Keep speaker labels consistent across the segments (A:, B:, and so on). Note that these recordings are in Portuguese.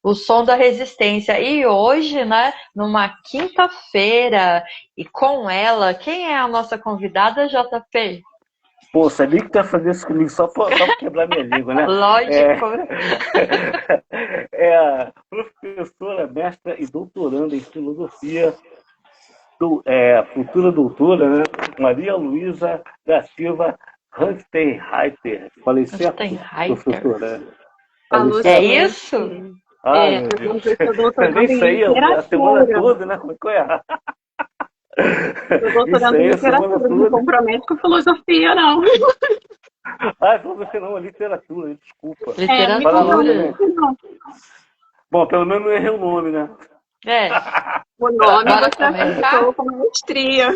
A: o som da resistência. E hoje, né, numa quinta-feira, e com ela, quem é a nossa convidada, JP?
B: Pô, sabia que tu ia fazer isso comigo só pra quebrar minha língua, né? É,
A: Lógico.
B: é a professora, mestra e doutoranda em filosofia, futura doutora, né? Maria Luísa da Silva Hanstenreiter. Falei certo,
A: Steinreiter.
B: professora? Falei
C: Falou
A: É
B: certo, né?
C: certo.
A: isso?
B: Ai, meu
C: Eu
B: Deus.
C: sou
B: Nem
C: doutoranda em
B: saía a semana
C: literatura.
B: toda, né? Como é que eu ia errar?
C: Sou
B: Isso
C: doutoranda em
B: aí, a semana
C: literatura, não me
B: toda.
C: comprometo com filosofia, não.
B: Ah, você não, literatura, desculpa.
C: Não me
B: Fala lá
A: Literatura.
B: também.
C: comprometo, não.
B: Bom, pelo menos não errei o nome, né?
A: É.
C: O nome
A: Bora
C: você
A: começar?
C: acertou com maestria.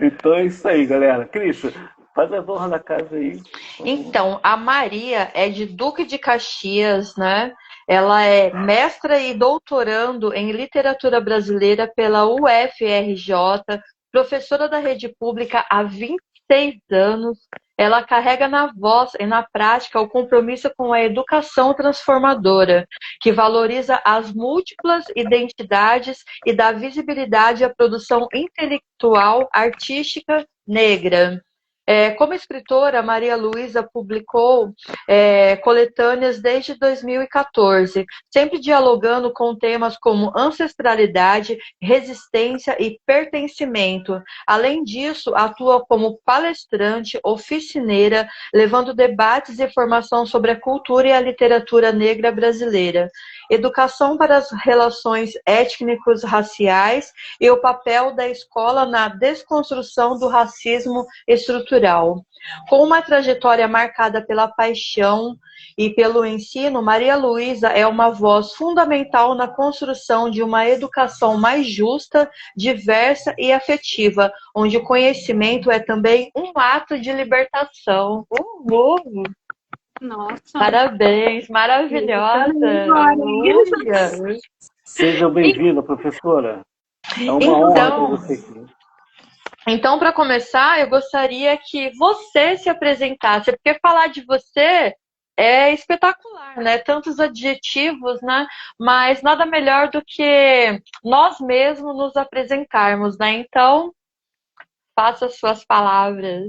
B: Então é isso aí, galera. Cris, faz a honra da casa aí.
A: Então, a Maria é de Duque de Caxias, né? Ela é mestra e doutorando em literatura brasileira pela UFRJ, professora da rede pública há 26 anos. Ela carrega na voz e na prática o compromisso com a educação transformadora, que valoriza as múltiplas identidades e dá visibilidade à produção intelectual artística negra. Como escritora, Maria Luísa publicou coletâneas desde 2014, sempre dialogando com temas como ancestralidade, resistência e pertencimento. Além disso, atua como palestrante, oficineira, levando debates e formação sobre a cultura e a literatura negra brasileira, educação para as relações étnicos raciais e o papel da escola na desconstrução do racismo estrutural. Com uma trajetória marcada pela paixão e pelo ensino, Maria Luísa é uma voz fundamental na construção de uma educação mais justa, diversa e afetiva, onde o conhecimento é também um ato de libertação.
C: Nossa,
A: Parabéns,
C: eu
A: maravilhosa!
C: também agora, hein?
A: Olha.
B: Seja bem-vinda, professora. É uma honra ter
A: Então,
B: você aqui.
A: Então, para começar, eu gostaria que você se apresentasse, porque falar de você é espetacular, né? Tantos adjetivos, né? Mas nada melhor do que nós mesmos nos apresentarmos, né? Então, faça as suas palavras.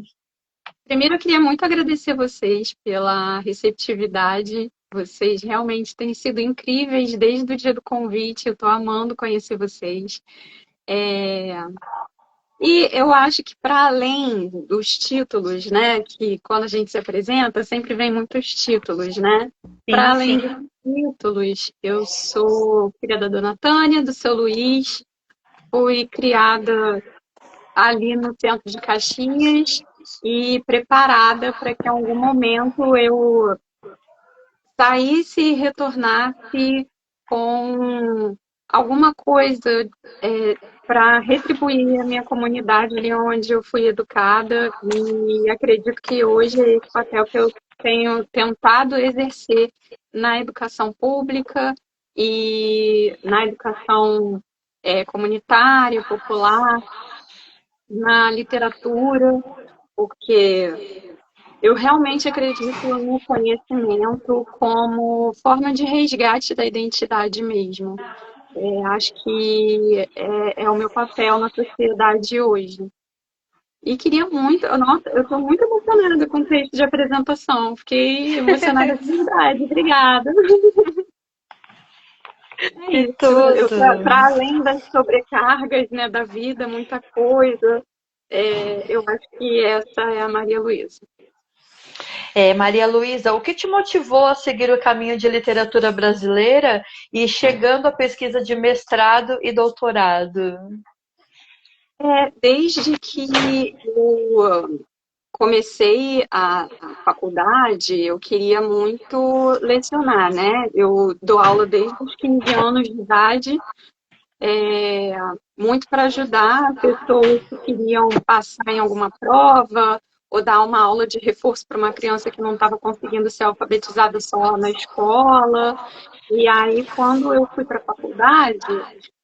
C: Primeiro, eu queria muito agradecer vocês pela receptividade. Vocês realmente têm sido incríveis desde o dia do convite. Eu estou amando conhecer vocês. E eu acho que para além dos títulos, né, que quando a gente se apresenta, sempre vem muitos títulos, né? Para
A: Sim,
C: além
A: sim.
C: dos títulos, eu sou filha da Dona Tânia, do seu Luiz, fui criada ali no centro de Caxias e preparada para que em algum momento eu saísse e retornasse com alguma coisa para retribuir a minha comunidade ali onde eu fui educada, e acredito que hoje é esse papel que eu tenho tentado exercer na educação pública e na educação comunitária, popular, na literatura, porque eu realmente acredito no conhecimento como forma de resgate da identidade mesmo. Acho que é o meu papel na sociedade hoje. E queria muito, nossa, eu estou muito emocionada com o texto de apresentação. Fiquei emocionada de verdade. Obrigada. É
A: Que
C: isso.
A: tudo!
C: Para além das sobrecargas, né, da vida, muita coisa, eu acho que essa é a Maria Luísa.
A: Maria Luísa, o que te motivou a seguir o caminho de literatura brasileira e chegando à pesquisa de mestrado e doutorado?
C: Desde que eu comecei a faculdade, eu queria muito lecionar, né? Eu dou aula desde os 15 anos de idade, muito para ajudar pessoas que queriam passar em alguma prova ou dar uma aula de reforço para uma criança que não estava conseguindo ser alfabetizada só na escola. E aí, quando eu fui para a faculdade,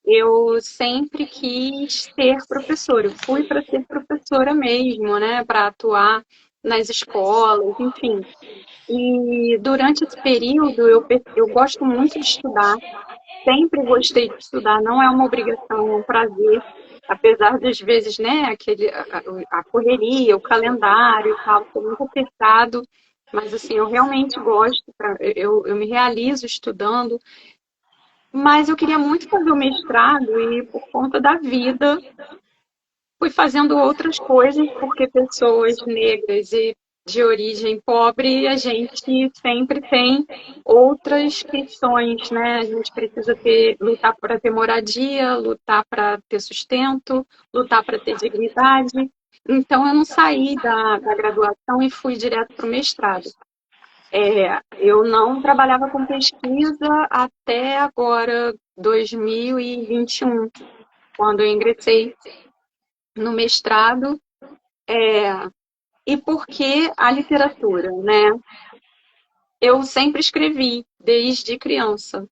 C: eu sempre quis ser professora. Eu fui para ser professora mesmo, né? Para atuar nas escolas, enfim. E durante esse período eu gosto muito de estudar, sempre gostei de estudar, não é uma obrigação, é um prazer, apesar das vezes, né, a correria, o calendário e tal, ser muito apertado, mas assim, eu realmente gosto, eu me realizo estudando, mas eu queria muito fazer o mestrado e por conta da vida fui fazendo outras coisas, porque pessoas negras e de origem pobre, a gente sempre tem outras questões, né? A gente precisa lutar para ter moradia, lutar para ter sustento, lutar para ter dignidade. Então, eu não saí da graduação e fui direto para o mestrado. Eu não trabalhava com pesquisa até agora, 2021, quando eu ingressei no mestrado. E por que a literatura, né? Eu sempre escrevi, desde criança.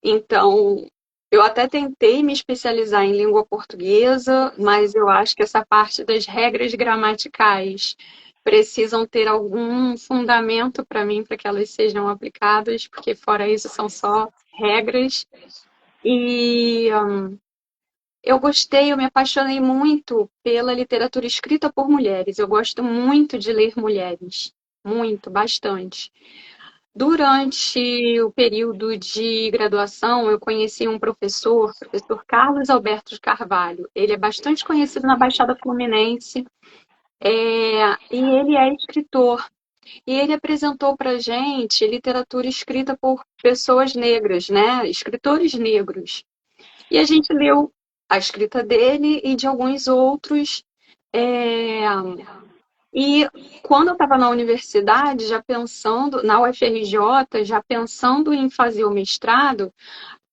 C: Então, eu até tentei me especializar em língua portuguesa, mas eu acho que essa parte das regras gramaticais precisam ter algum fundamento para mim, para que elas sejam aplicadas, porque fora isso são só regras. E eu me apaixonei muito pela literatura escrita por mulheres. Eu gosto muito de ler mulheres, muito, bastante. Durante o período de graduação, eu conheci um professor, professor Carlos Alberto de Carvalho. Ele é bastante conhecido na Baixada Fluminense, e ele é escritor. E ele apresentou para a gente literatura escrita por pessoas negras, né? Escritores negros. E a gente leu a escrita dele e de alguns outros. é, E quando eu estava na universidade, já pensando, na UFRJ, já pensando em fazer o mestrado,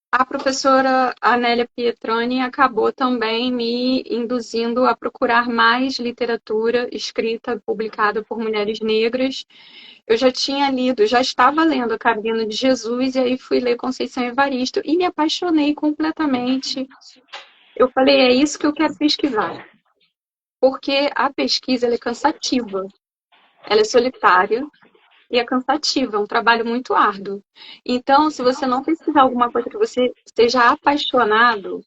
C: a professora Anélia Pietrani acabou também me induzindo a procurar mais literatura escrita, publicada por mulheres negras. Eu já tinha lido, já estava lendo A Cabina de Jesus, e aí fui ler Conceição Evaristo e me apaixonei completamente. Eu falei, é isso que eu quero pesquisar. Porque a pesquisa ela é cansativa, ela é solitária e é cansativa, é um trabalho muito árduo. Então, se você não pesquisar alguma coisa que você esteja apaixonado,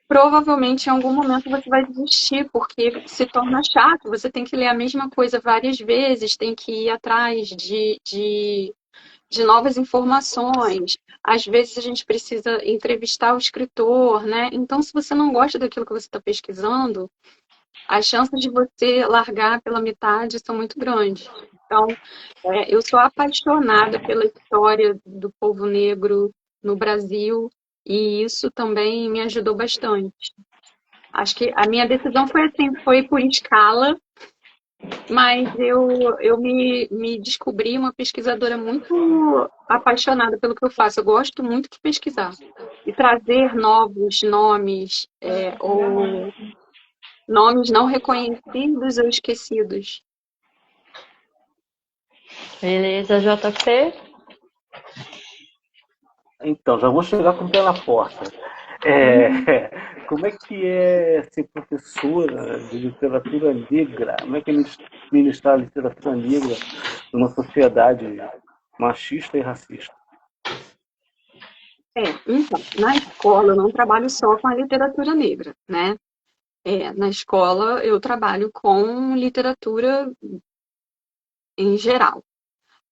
C: provavelmente em algum momento você vai desistir, porque se torna chato, você tem que ler a mesma coisa várias vezes, tem que ir atrás de novas informações. Às vezes a gente precisa entrevistar o escritor, né? Então, se você não gosta daquilo que você está pesquisando, as chances de você largar pela metade são muito grandes. Então, eu sou apaixonada pela história do povo negro no Brasil e isso também me ajudou bastante. Acho que a minha decisão foi assim, foi por escala, mas eu me descobri uma pesquisadora muito apaixonada pelo que eu faço. Eu gosto muito de pesquisar e trazer novos nomes ou nomes não reconhecidos ou esquecidos.
A: Beleza, JP?
B: Então, já vou chegar com o pé na porta. Como é que é ser professora de literatura negra? Como é que é ministrar a literatura negra numa sociedade machista e racista?
C: Então, na escola eu não trabalho só com a literatura negra, né? Na escola eu trabalho com literatura em geral.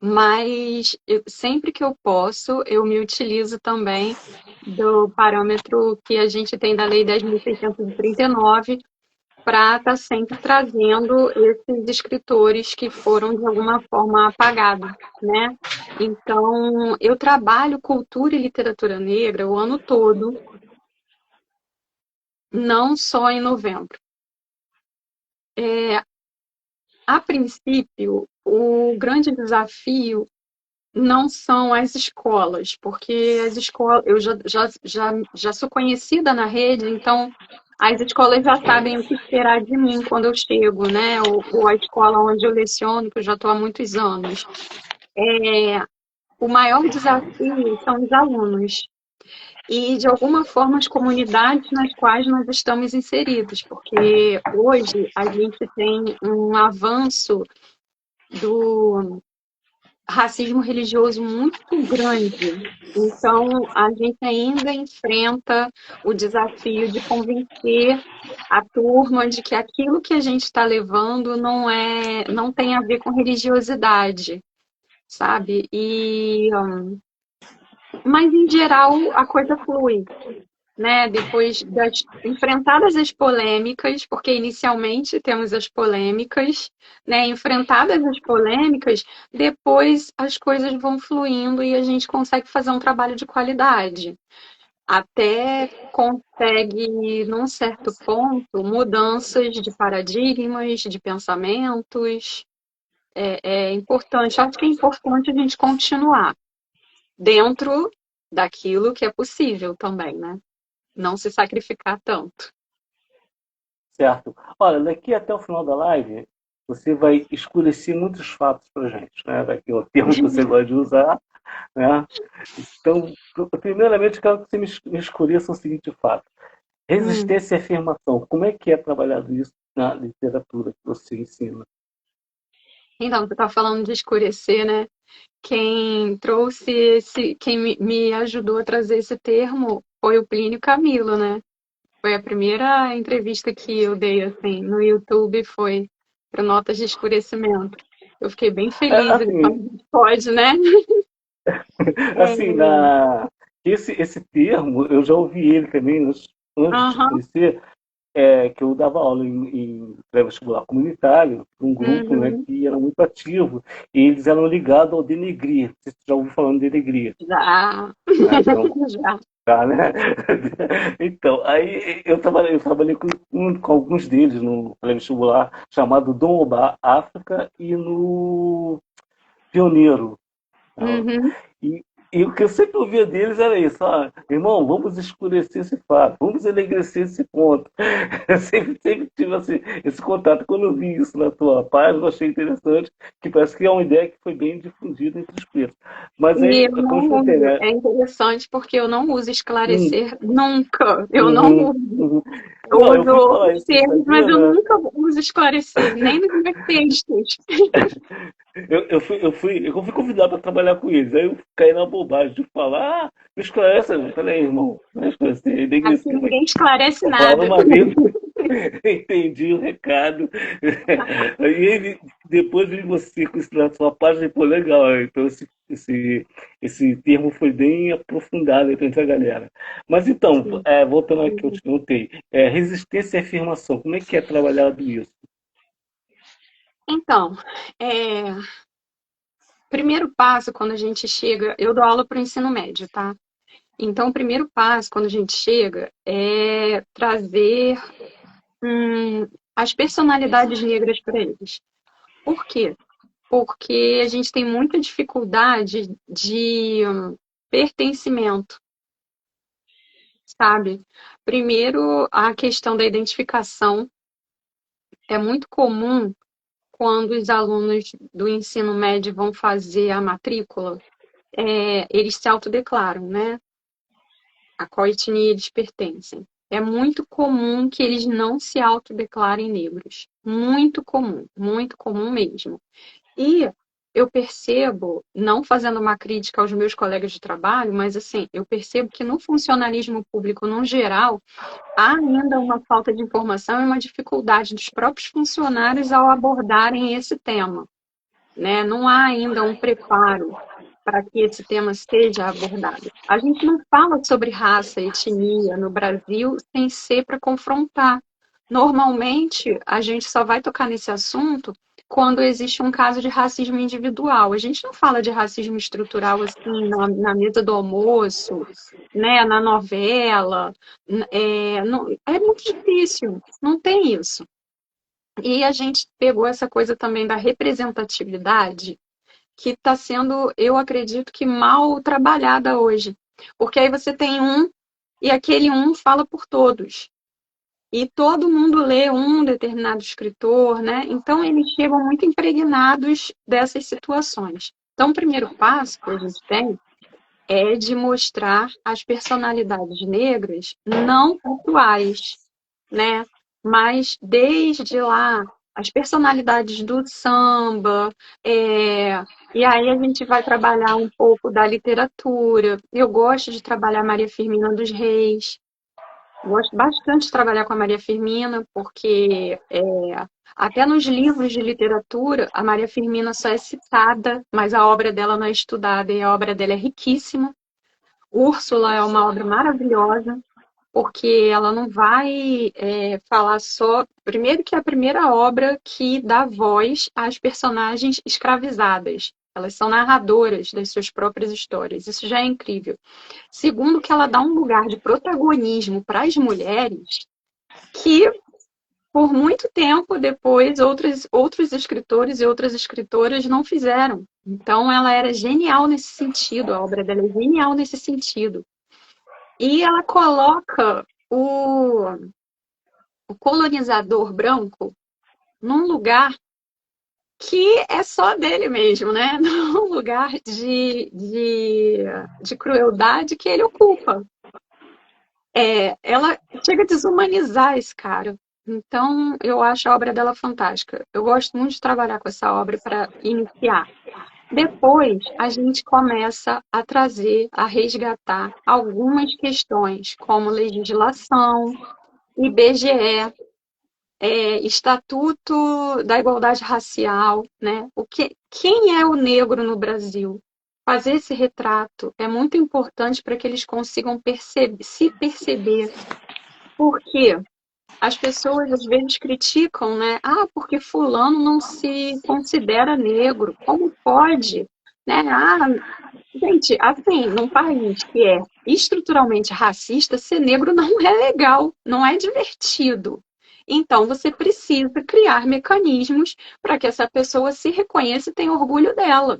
C: Mas sempre que eu posso, eu me utilizo também do parâmetro que a gente tem da Lei 10.639 para estar sempre trazendo esses escritores que foram, de alguma forma, apagados, né? Então, eu trabalho cultura e literatura negra o ano todo, não só em novembro. A princípio, o grande desafio não são as escolas, porque as escolas, eu já sou conhecida na rede, então as escolas já sabem o que esperar de mim quando eu chego, né? Ou a escola onde eu leciono, que eu já estou há muitos anos. O maior desafio são os alunos e, de alguma forma, as comunidades nas quais nós estamos inseridos, porque hoje a gente tem um avanço do racismo religioso muito grande. Então, a gente ainda enfrenta o desafio de convencer a turma de que aquilo que a gente está levando não tem a ver com religiosidade, sabe? Mas em geral a coisa flui, né? Depois das enfrentadas as polêmicas, porque inicialmente temos as polêmicas, né? Enfrentadas as polêmicas, depois as coisas vão fluindo e a gente consegue fazer um trabalho de qualidade. Até consegue, num certo ponto, mudanças de paradigmas, de pensamentos. É importante, acho que é importante a gente continuar dentro daquilo que é possível também, né? Não se sacrificar tanto.
B: Certo. Olha, daqui até o final da live, você vai escurecer muitos fatos para gente, né? Daqui é o termo que você gosta de usar, né? Então, primeiramente, quero que você me escureça o seguinte fato. Resistência e afirmação. Como é que é trabalhado isso na literatura que você ensina?
C: Então, você está falando de escurecer, né? Quem me ajudou a trazer esse termo foi o Plínio Camilo, né? Foi a primeira entrevista que eu dei, assim, no YouTube, foi para Notas de Escurecimento. Eu fiquei bem feliz, ele
B: Assim,
C: falou, pode, né?
B: assim
C: É,
B: esse termo, eu já ouvi ele também antes de
C: aham,
B: conhecer, que eu dava aula em pré-vestibular comunitário, para um grupo, né,
C: uhum,
B: que era muito ativo, e eles eram ligados ao Denegrir. Você já ouviu falando de Denegrir,
C: já,
B: né? Então,
C: já.
B: tá, né? Então, aí eu trabalhei com alguns deles no pré-vestibular, chamado Dom Obá África e no Pioneiro. Tá?
C: Uhum.
B: E, e o que eu sempre ouvia deles era isso, irmão, vamos escurecer esse fato, vamos enegrecer esse ponto. Eu sempre tive assim, esse contato. Quando eu vi isso na tua página, eu achei interessante, que parece que é uma ideia que foi bem difundida entre os pretos. Mas
C: E
B: aí,
C: eu
B: como eu
C: não
B: te contei,
C: uso,
B: né?
C: é interessante porque eu não uso
B: Hum,
C: esclarecer nunca. Eu não
B: uhum,
C: uso.
B: uhum.
C: Eu
B: Não, eu
C: uso
B: fui falar
C: outros
B: isso no
C: termos, mas eu
B: Instagram, né?
C: nunca uso esclarecer, nem nos meus textos.
B: Eu fui convidado para trabalhar com eles. Aí eu caí na bobagem de falar, me esclarece. Peraí, irmão, não é esclarecer,
C: Aqui
B: enegrecer.
C: ninguém esclarece
B: Eu falava
C: nada.
B: uma vez, entendi o recado. E depois vi você com isso na sua página e pô, legal. Então esse termo foi bem aprofundado entre a galera. Mas então,
C: Sim.
B: voltando ao que eu te perguntei, resistência e afirmação, como é que é trabalhado isso?
C: Então, primeiro passo quando a gente chega, eu dou aula para o ensino médio, tá? Então, o primeiro passo quando a gente chega é trazer as personalidades negras para eles. Por quê? Porque a gente tem muita dificuldade de pertencimento, sabe? Primeiro, a questão da identificação. É muito comum quando os alunos do ensino médio vão fazer a matrícula, eles se autodeclaram, né? A qual etnia eles pertencem. É muito comum que eles não se autodeclarem negros. Muito comum mesmo. E eu percebo, não fazendo uma crítica aos meus colegas de trabalho, mas assim, eu percebo que no funcionalismo público, no geral, há ainda uma falta de informação e uma dificuldade dos próprios funcionários ao abordarem esse tema, né? Não há ainda um preparo para que esse tema seja abordado. A gente não fala sobre raça, etnia no Brasil sem ser para confrontar. Normalmente, a gente só vai tocar nesse assunto quando existe um caso de racismo individual. A gente não fala de racismo estrutural assim na mesa do almoço, né, na novela. É muito difícil, não tem isso. E a gente pegou essa coisa também da representatividade que está sendo, eu acredito que mal trabalhada hoje. Porque aí você tem um e aquele um fala por todos. E todo mundo lê um determinado escritor, né? Então eles chegam muito impregnados dessas situações. Então, o primeiro passo que a gente tem é de mostrar as personalidades negras não atuais, né? Mas desde lá as personalidades do samba, e aí a gente vai trabalhar um pouco da literatura. Eu gosto de trabalhar Maria Firmina dos Reis. Gosto bastante de trabalhar com a Maria Firmina, porque até nos livros de literatura, a Maria Firmina só é citada, mas a obra dela não é estudada, e a obra dela é riquíssima. Úrsula é uma obra maravilhosa, porque ela não vai falar só. Primeiro, que é a primeira obra que dá voz às personagens escravizadas. Elas são narradoras das suas próprias histórias. Isso já é incrível. Segundo, que ela dá um lugar de protagonismo para as mulheres que, por muito tempo depois, outros escritores e outras escritoras não fizeram. Então, ela era genial nesse sentido, a obra dela é genial nesse sentido. E ela coloca o colonizador branco num lugar que é só dele mesmo, né? Num lugar de crueldade que ele ocupa. Ela chega a desumanizar esse cara. Então, eu acho a obra dela fantástica. Eu gosto muito de trabalhar com essa obra para iniciar. Depois, a gente começa a trazer, a resgatar algumas questões, como legislação, IBGE, Estatuto da Igualdade Racial, né? Quem é o negro no Brasil? Fazer esse retrato é muito importante para que eles consigam se perceber. Por quê? As pessoas às vezes criticam, né? Ah, porque fulano não se considera negro. Como pode? Né? Ah, gente, assim, num país que é estruturalmente racista, ser negro não é legal, não é divertido. Então, você precisa criar mecanismos para que essa pessoa se reconheça e tenha orgulho dela.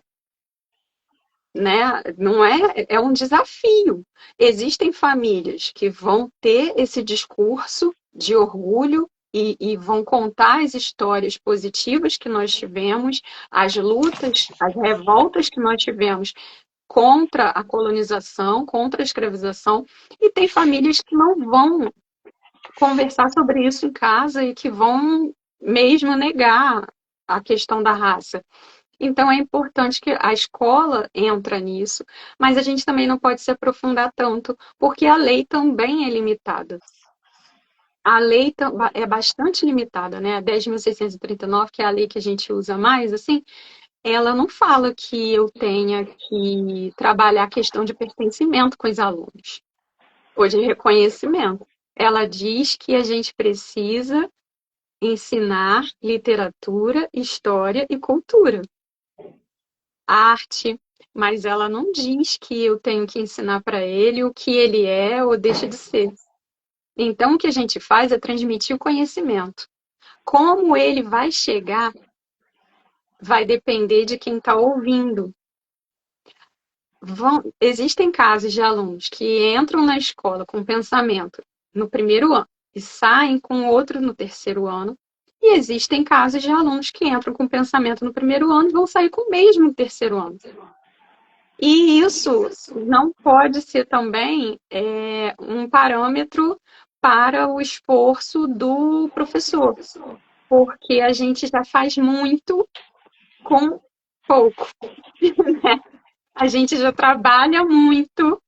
C: Né? Não é um desafio. Existem famílias que vão ter esse discurso de orgulho e vão contar as histórias positivas que nós tivemos, as lutas, as revoltas que nós tivemos contra a colonização, contra a escravização, e tem famílias que não vão conversar sobre isso em casa e que vão mesmo negar a questão da raça. Então, é importante que a escola entra nisso, mas a gente também não pode se aprofundar tanto, porque a lei também é limitada. A lei é bastante limitada, né? A 10.639, que é a lei que a gente usa mais, assim, ela não fala que eu tenha que trabalhar a questão de pertencimento com os alunos, ou de reconhecimento. Ela diz que a gente precisa ensinar literatura, história e cultura. Arte, mas ela não diz que eu tenho que ensinar para ele o que ele é ou deixa de ser. Então, o que a gente faz é transmitir o conhecimento. Como ele vai chegar, vai depender de quem está ouvindo. Existem casos de alunos que entram na escola com pensamento no primeiro ano e saem com outro no terceiro ano. E existem casos de alunos que entram com pensamento no primeiro ano e vão sair com o mesmo no terceiro ano. E isso não pode ser também um parâmetro para o esforço do professor, porque a gente já faz muito com pouco. Né? A gente já trabalha muito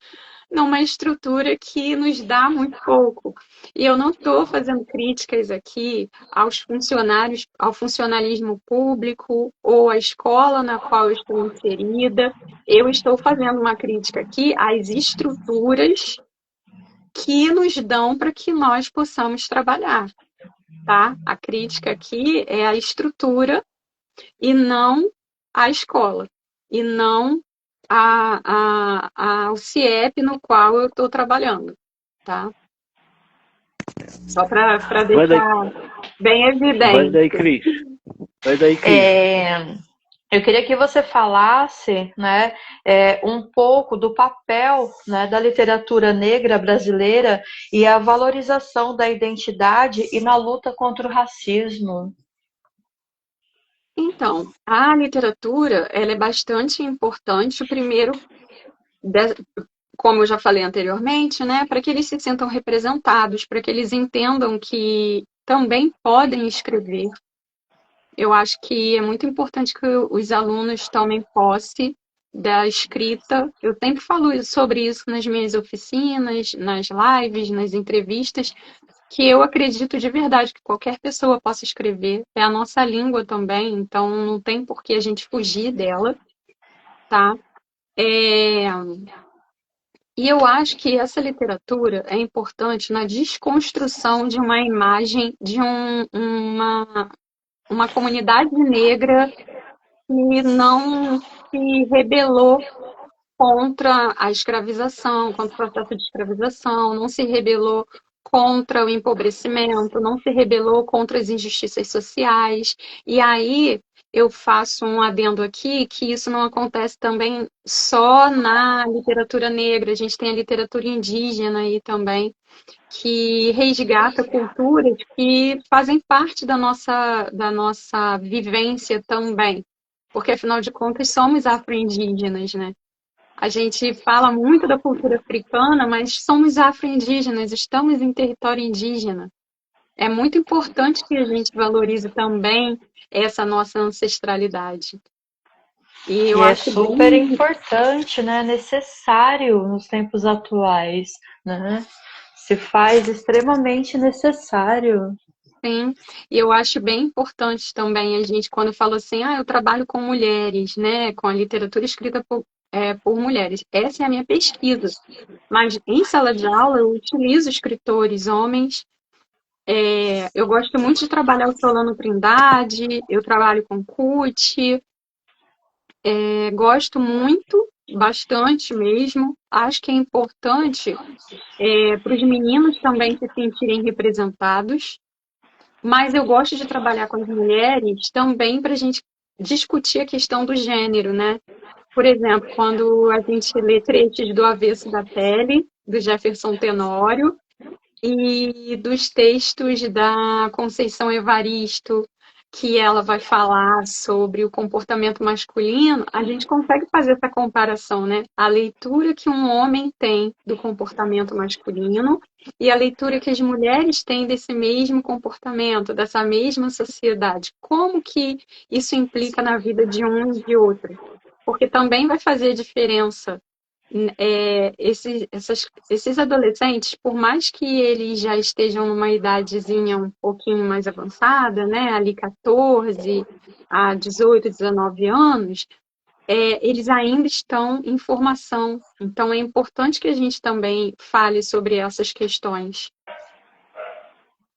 C: numa estrutura que nos dá muito pouco. E eu não estou fazendo críticas aqui aos funcionários, ao funcionalismo público ou à escola na qual eu estou inserida. Eu estou fazendo uma crítica aqui às estruturas que nos dão para que nós possamos trabalhar. Tá? A crítica aqui é a estrutura e não a escola. E não ao CIEP no qual eu estou trabalhando, tá? Só para deixar bem evidente.
B: Vai daí, Cris.
A: Eu queria que você falasse, né, um pouco do papel, né, da literatura negra brasileira e a valorização da identidade e na luta contra o racismo.
C: Então, a literatura ela é bastante importante, primeiro, como eu já falei anteriormente, né, para que eles se sintam representados, para que eles entendam que também podem escrever, Eu acho que é muito importante que os alunos tomem posse da escrita. Eu sempre falo sobre isso nas minhas oficinas, nas lives, nas entrevistas, que eu acredito de verdade que qualquer pessoa possa escrever. É a nossa língua também, então não tem por que a gente fugir dela, tá? É, E eu acho que essa literatura é importante na desconstrução de uma imagem de uma comunidade negra que não se rebelou contra a escravização, contra o processo de escravização, não se rebelou contra o empobrecimento, não se rebelou contra as injustiças sociais. E aí eu faço um adendo aqui que isso não acontece também só na literatura negra, a gente tem a literatura indígena aí também, que resgata culturas que fazem parte da nossa vivência também. Porque, afinal de contas, somos afro-indígenas, né? A gente fala muito da cultura africana, mas somos afro-indígenas, estamos em território indígena. É muito importante que a gente valorize também essa nossa ancestralidade. E
A: E
C: eu
A: é
C: acho
A: super
C: bem,
A: importante, né? Necessário nos tempos atuais, né? Se faz extremamente necessário.
C: sim, e eu acho bem importante também a gente, quando fala assim, eu trabalho com mulheres, né? Com a literatura escrita por mulheres. Essa é a minha pesquisa. Mas em sala de aula eu utilizo escritores homens. Eu gosto muito de trabalhar o Solano Trindade, eu trabalho com CUT, gosto muito, bastante mesmo. Acho que é importante para os meninos também se sentirem representados, mas eu gosto de trabalhar com as mulheres também para a gente discutir a questão do gênero, né? Por exemplo, quando a gente lê trechos do Avesso da Pele, do Jefferson Tenório, e dos textos da Conceição Evaristo, que ela vai falar sobre o comportamento masculino, a gente consegue fazer essa comparação, né? A leitura que um homem tem do comportamento masculino e a leitura que as mulheres têm desse mesmo comportamento, dessa mesma sociedade. Como que isso implica na vida de um e de outro? Porque também vai fazer diferença esses adolescentes, por mais que eles já estejam numa idadezinha um pouquinho mais avançada, né, ali 14 a 18, 19 anos, eles ainda estão em formação. Então, é importante que a gente também fale sobre essas questões.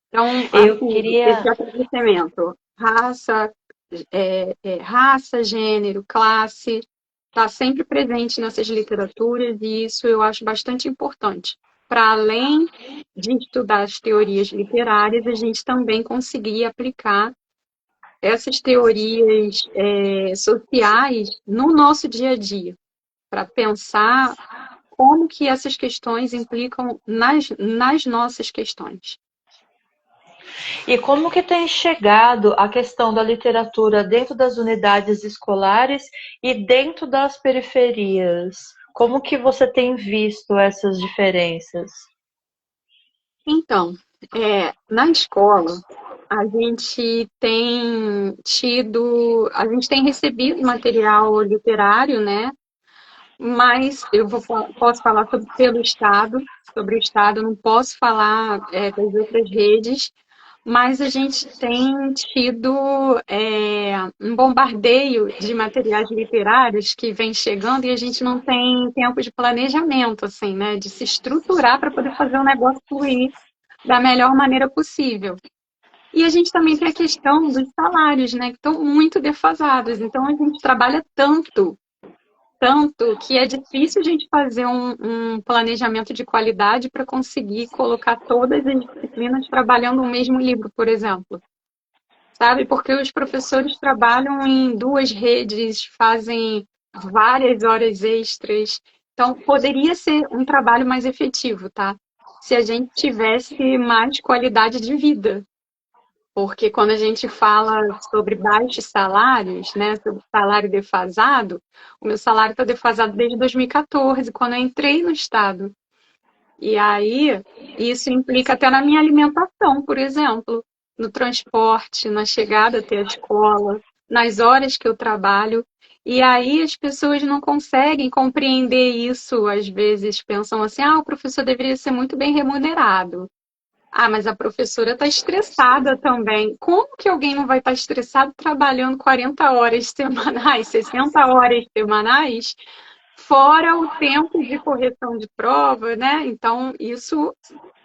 C: Então,
A: Eu
C: assim, esse
A: queria.
C: atravessamento, raça, gênero, classe, está sempre presente nessas literaturas e isso eu acho bastante importante. Para além de estudar as teorias literárias, a gente também conseguir aplicar essas teorias sociais no nosso dia a dia, para pensar como que essas questões implicam nas nossas questões.
A: E como que tem chegado a questão da literatura dentro das unidades escolares e dentro das periferias? Como que você tem visto essas diferenças?
C: Então, na escola, a gente tem recebido material literário, né? Mas posso falar pelo Estado, sobre o Estado, não posso falar das outras redes, mas a gente tem tido um bombardeio de materiais literários que vem chegando e a gente não tem tempo de planejamento, assim, né? De se estruturar para poder fazer o negócio fluir da melhor maneira possível. E a gente também tem a questão dos salários, né? Que estão muito defasados. Então a gente trabalha tanto que é difícil a gente fazer um planejamento de qualidade para conseguir colocar todas as disciplinas trabalhando o mesmo livro, por exemplo. Sabe? Porque os professores trabalham em duas redes, fazem várias horas extras. Então, poderia ser um trabalho mais efetivo, tá? Se a gente tivesse mais qualidade de vida. Porque quando a gente fala sobre baixos salários, né, sobre salário defasado, o meu salário está defasado desde 2014, quando eu entrei no Estado. E aí, isso implica até na minha alimentação, por exemplo. no transporte, na chegada até a escola, nas horas que eu trabalho. E aí as pessoas não conseguem compreender isso, às vezes pensam assim, o professor deveria ser muito bem remunerado. Mas a professora está estressada também. Como que alguém não vai estar estressado trabalhando 40 horas semanais, 60 horas semanais, fora o tempo de correção de prova, né? Então, isso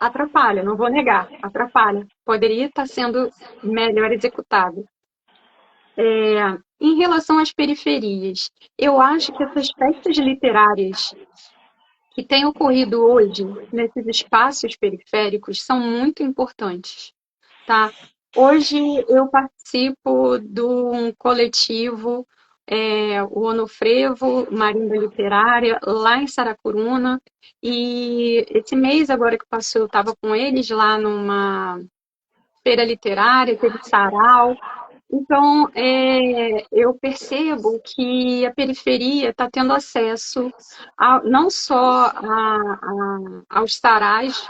C: atrapalha, não vou negar, atrapalha. Poderia estar sendo melhor executado. Em relação às periferias, eu acho que essas festas literárias que têm ocorrido hoje nesses espaços periféricos são muito importantes, tá? Hoje eu participo de um coletivo, o Onofrevo, Marinda Literária, lá em Saracuruna, e esse mês agora que passou eu estava com eles lá numa feira literária, teve sarau. Então, eu percebo que a periferia está tendo acesso não só aos sarais,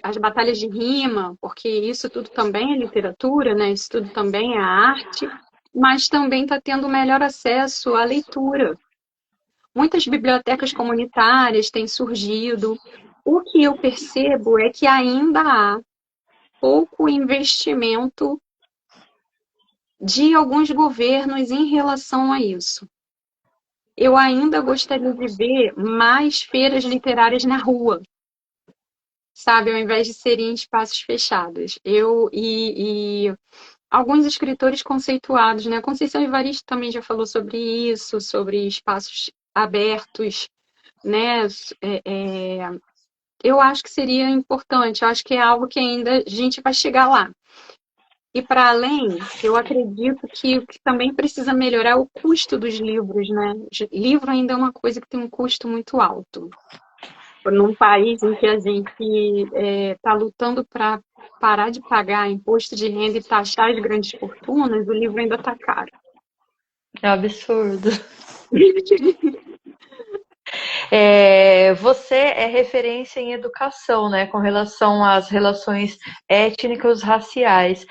C: às batalhas de rima, porque isso tudo também é literatura, né? Isso tudo também é arte, mas também está tendo melhor acesso à leitura. Muitas bibliotecas comunitárias têm surgido. O que eu percebo é que ainda há pouco investimento de alguns governos em relação a isso. Eu ainda gostaria de ver mais feiras literárias na rua, sabe, ao invés de serem em espaços fechados. E alguns escritores conceituados, né? Conceição Evaristo também já falou sobre isso, sobre espaços abertos, né? Eu acho que seria importante, eu acho que é algo que ainda a gente vai chegar lá. E para além, eu acredito que o que também precisa melhorar é o custo dos livros, né? Livro ainda é uma coisa que tem um custo muito alto. Num país em que a gente está lutando para parar de pagar imposto de renda e taxar as grandes fortunas, o livro ainda está caro.
A: É um absurdo. Você é referência em educação, né, com relação às relações étnicos raciais.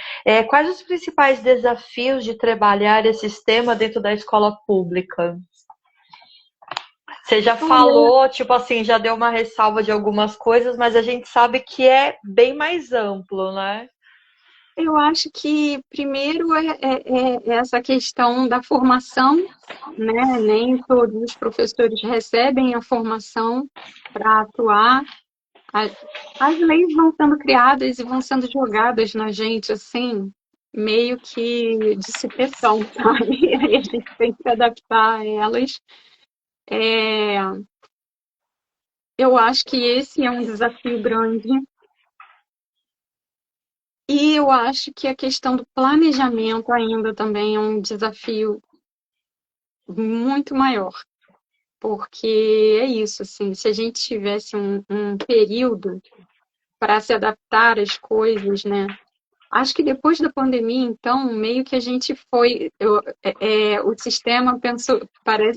A: Quais os principais desafios de trabalhar esse tema dentro da escola pública? Você já falou, tipo assim, já deu uma ressalva de algumas coisas, mas a gente sabe que é bem mais amplo, né?
C: Eu acho que primeiro é essa questão da formação, né? Nem todos os professores recebem a formação para atuar. As leis vão sendo criadas e vão sendo jogadas na gente, assim, meio que de supetão, sabe? Aí a gente tem que se adaptar a elas. Eu acho que esse é um desafio grande. E eu acho que a questão do planejamento ainda também é um desafio muito maior. Porque é isso, assim, se a gente tivesse um período para se adaptar às coisas, né? Acho que depois da pandemia, então, meio que a gente foi. O sistema pensou.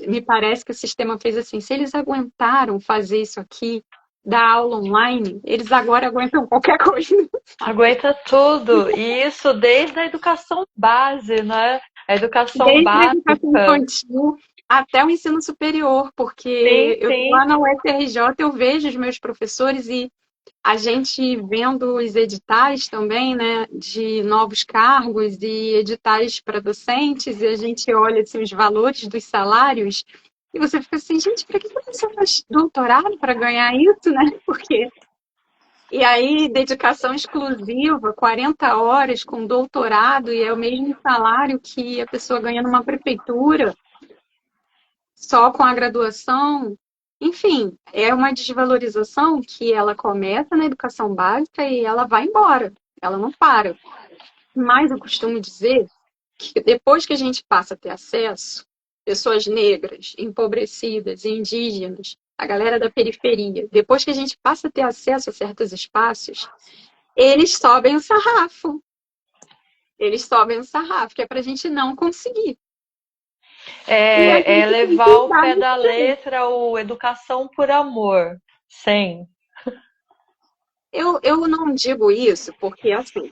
C: Me parece que o sistema fez assim: se eles aguentaram fazer isso aqui, dar aula online, eles agora aguentam qualquer coisa.
A: Aguenta tudo. E isso desde a educação base, né? A educação
C: Desde a
A: básica.
C: educação infantil até o ensino superior, porque eu estou lá na UFRJ, eu vejo os meus professores e a gente vendo os editais também, né, de novos cargos e editais para docentes, e a gente olha assim, os valores dos salários, e você fica assim, gente, para que a pessoa faz doutorado para ganhar isso, né? Porque... E aí, dedicação exclusiva, 40 horas com doutorado, e é o mesmo salário que a pessoa ganha numa prefeitura, só com a graduação. Enfim, é uma desvalorização que ela começa na educação básica e ela vai embora, ela não para. Mas eu costumo dizer que depois que a gente passa a ter acesso, pessoas negras, empobrecidas, indígenas, a galera da periferia, depois que a gente passa a ter acesso a certos espaços, eles sobem o sarrafo. Eles sobem o sarrafo, que é para a gente não conseguir.
A: É levar ao pé da letra o educação por amor, sem.
C: Eu não digo isso porque, assim,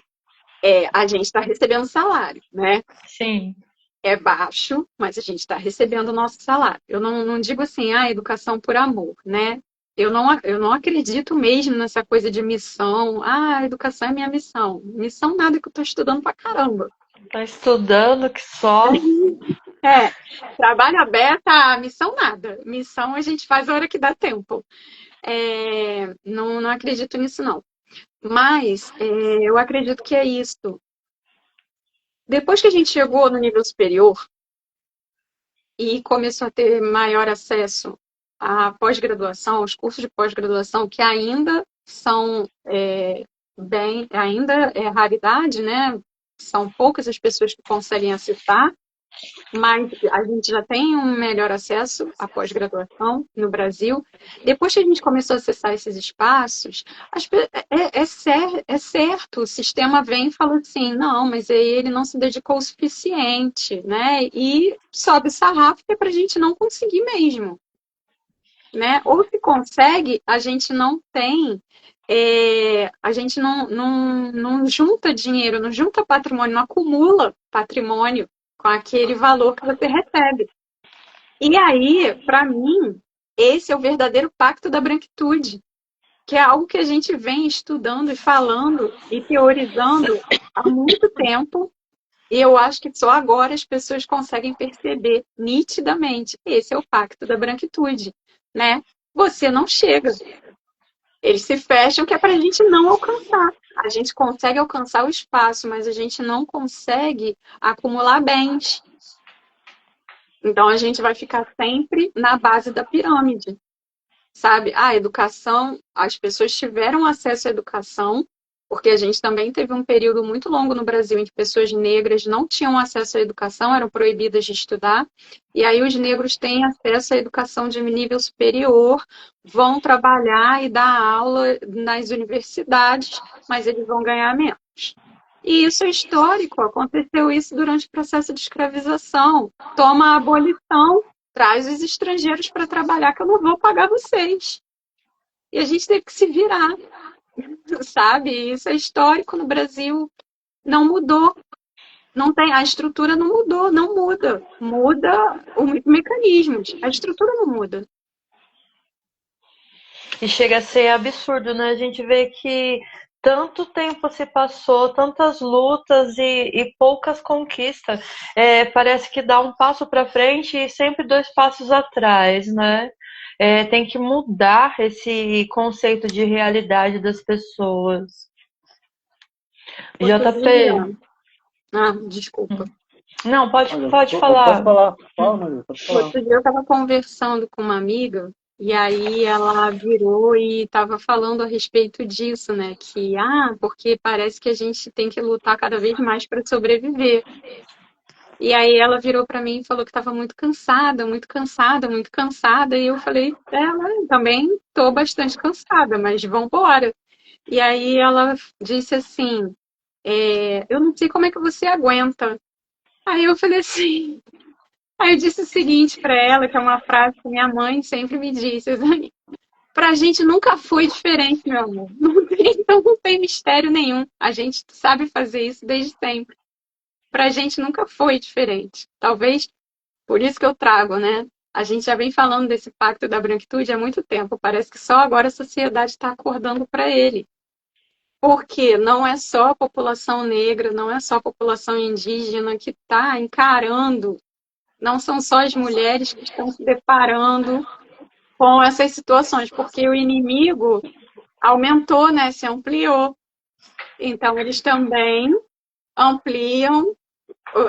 C: A gente está recebendo salário, né?
A: Sim.
C: É baixo, mas a gente está recebendo o nosso salário. Eu não digo assim, educação por amor, né? Eu não acredito mesmo nessa coisa de missão. A educação é minha missão. Missão nada, que eu estou estudando pra caramba.
A: Tá estudando que só.
C: Trabalho aberto, missão nada. Missão a gente faz a hora que dá tempo. Não acredito nisso, não. Mas eu acredito que é isso. Depois que a gente chegou no nível superior e começou a ter maior acesso à pós-graduação, aos cursos de pós-graduação, que ainda são ainda é raridade, né? São poucas as pessoas que conseguem acessar, mas a gente já tem um melhor acesso à pós-graduação no Brasil. Depois que a gente começou a acessar esses espaços, é certo, o sistema vem e fala assim, não, mas ele não se dedicou o suficiente, né? E sobe o sarrafo, que é para a gente não conseguir mesmo, né? Ou se consegue, a gente não tem, a gente não junta dinheiro, não junta patrimônio, não acumula patrimônio com aquele valor que você recebe. E aí, para mim, esse é o verdadeiro pacto da branquitude, que é algo que a gente vem estudando e falando e teorizando há muito tempo, e eu acho que só agora as pessoas conseguem perceber nitidamente. Esse é o pacto da branquitude, né? Você não chega. Eles se fecham, que é para a gente não alcançar. A gente consegue alcançar o espaço, mas a gente não consegue acumular bens. Então, a gente vai ficar sempre na base da pirâmide, sabe? A educação, as pessoas tiveram acesso à educação, porque a gente também teve um período muito longo no Brasil em que pessoas negras não tinham acesso à educação, eram proibidas de estudar, e aí os negros têm acesso à educação de nível superior, vão trabalhar e dar aula nas universidades, mas eles vão ganhar menos. E isso é histórico, aconteceu isso durante o processo de escravização. Toma a abolição, traz os estrangeiros para trabalhar, que eu não vou pagar vocês. E a gente teve que se virar, sabe? Isso é histórico no Brasil. Não mudou. Não tem, a estrutura não mudou, não muda. Muda os mecanismos, a estrutura não muda.
A: E chega a ser absurdo, né? A gente vê que tanto tempo se passou, tantas lutas e poucas conquistas. Parece que dá um passo para frente e sempre dois passos atrás, né? Tem que mudar esse conceito de realidade das pessoas.
C: Outro
A: JP.
C: dia... desculpa.
A: Não, pode falar.
B: Pode falar. Fala, Maria, pode falar.
C: Outro dia eu estava conversando com uma amiga, e aí ela virou e estava falando a respeito disso, né? Que, porque parece que a gente tem que lutar cada vez mais para sobreviver. E aí ela virou para mim e falou que estava muito cansada, muito cansada, muito cansada. E eu falei, também estou bastante cansada, mas vamos embora. E aí ela disse assim, eu não sei como é que você aguenta. Aí eu falei assim... Aí eu disse o seguinte para ela, que é uma frase que minha mãe sempre me disse, assim, pra gente nunca foi diferente, meu amor. Então não tem mistério nenhum. A gente sabe fazer isso desde sempre. Pra gente nunca foi diferente. Talvez por isso que eu trago, né? A gente já vem falando desse pacto da branquitude há muito tempo. Parece que só agora a sociedade está acordando para ele. Porque não é só a população negra, não é só a população indígena que está encarando. Não são só as mulheres que estão se deparando com essas situações, porque o inimigo aumentou, né? Se ampliou. Então, eles também ampliam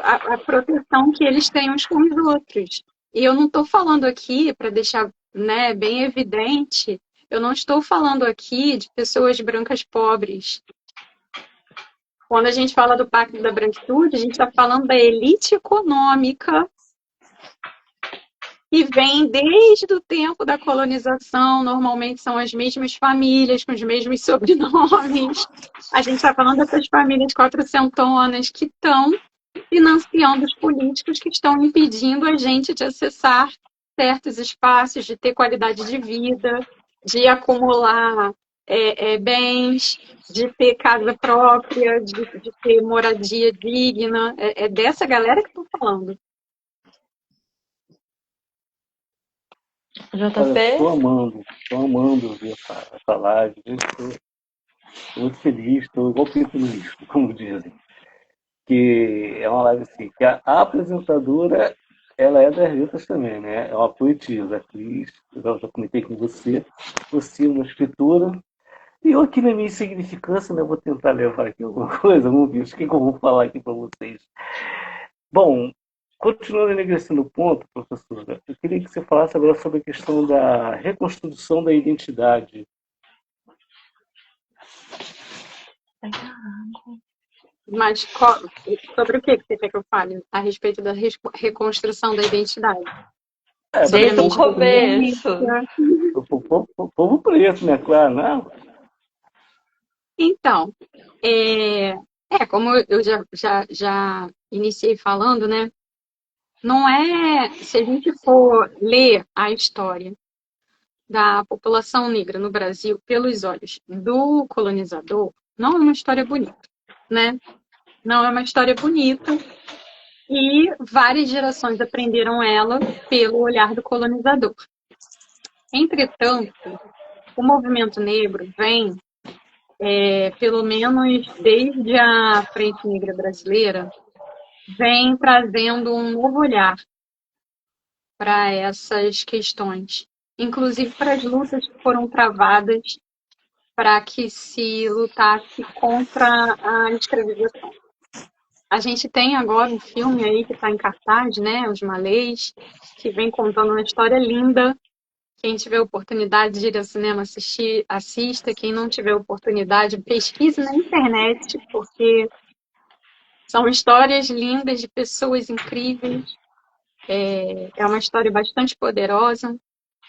C: a proteção que eles têm uns com os outros. E eu não estou falando aqui, para deixar, né, bem evidente, eu não estou falando aqui de pessoas brancas pobres. Quando a gente fala do Pacto da Branquitude, a gente está falando da elite econômica que vem desde o tempo da colonização, normalmente são as mesmas famílias, com os mesmos sobrenomes. A gente está falando dessas famílias quatrocentonas que estão financiando os políticos que estão impedindo a gente de acessar certos espaços, de ter qualidade de vida, de acumular bens, de ter casa própria, de ter moradia digna. É dessa galera que estou falando.
B: Olha,
A: JP?
B: estou amando ver essa live. Estou muito feliz, estou igual pinto no lixo, como dizem. Que é uma live assim, que a apresentadora, ela é das letras também, né? É uma poetisa, atriz, eu já comentei com você é uma escritora, e eu aqui na minha insignificância, né, vou tentar levar aqui alguma coisa, vamos ver o que eu vou falar aqui para vocês. Bom, continuando enegrecendo o ponto, professora, eu queria que você falasse agora sobre a questão da reconstrução da identidade.
C: Mas sobre o que você quer que eu fale a respeito da reconstrução da identidade? Sobre a
A: Desde
C: minha
A: o
C: experiência.
A: começo.
B: O povo preto, né? Claro, não?
C: Então, como eu já iniciei falando, né? Não é, se a gente for ler a história da população negra no Brasil pelos olhos do colonizador, não é uma história bonita, né? Não é uma história bonita e várias gerações aprenderam ela pelo olhar do colonizador. Entretanto, o movimento negro vem, pelo menos desde a Frente Negra Brasileira, vem trazendo um novo olhar para essas questões, inclusive para as lutas que foram travadas para que se lutasse contra a escravização. A gente tem agora um filme aí que está em cartaz, né, Os Malês, que vem contando uma história linda. Quem tiver oportunidade de ir ao cinema assistir, assista. Quem não tiver oportunidade, pesquise na internet, porque são histórias lindas de pessoas incríveis. É uma história bastante poderosa.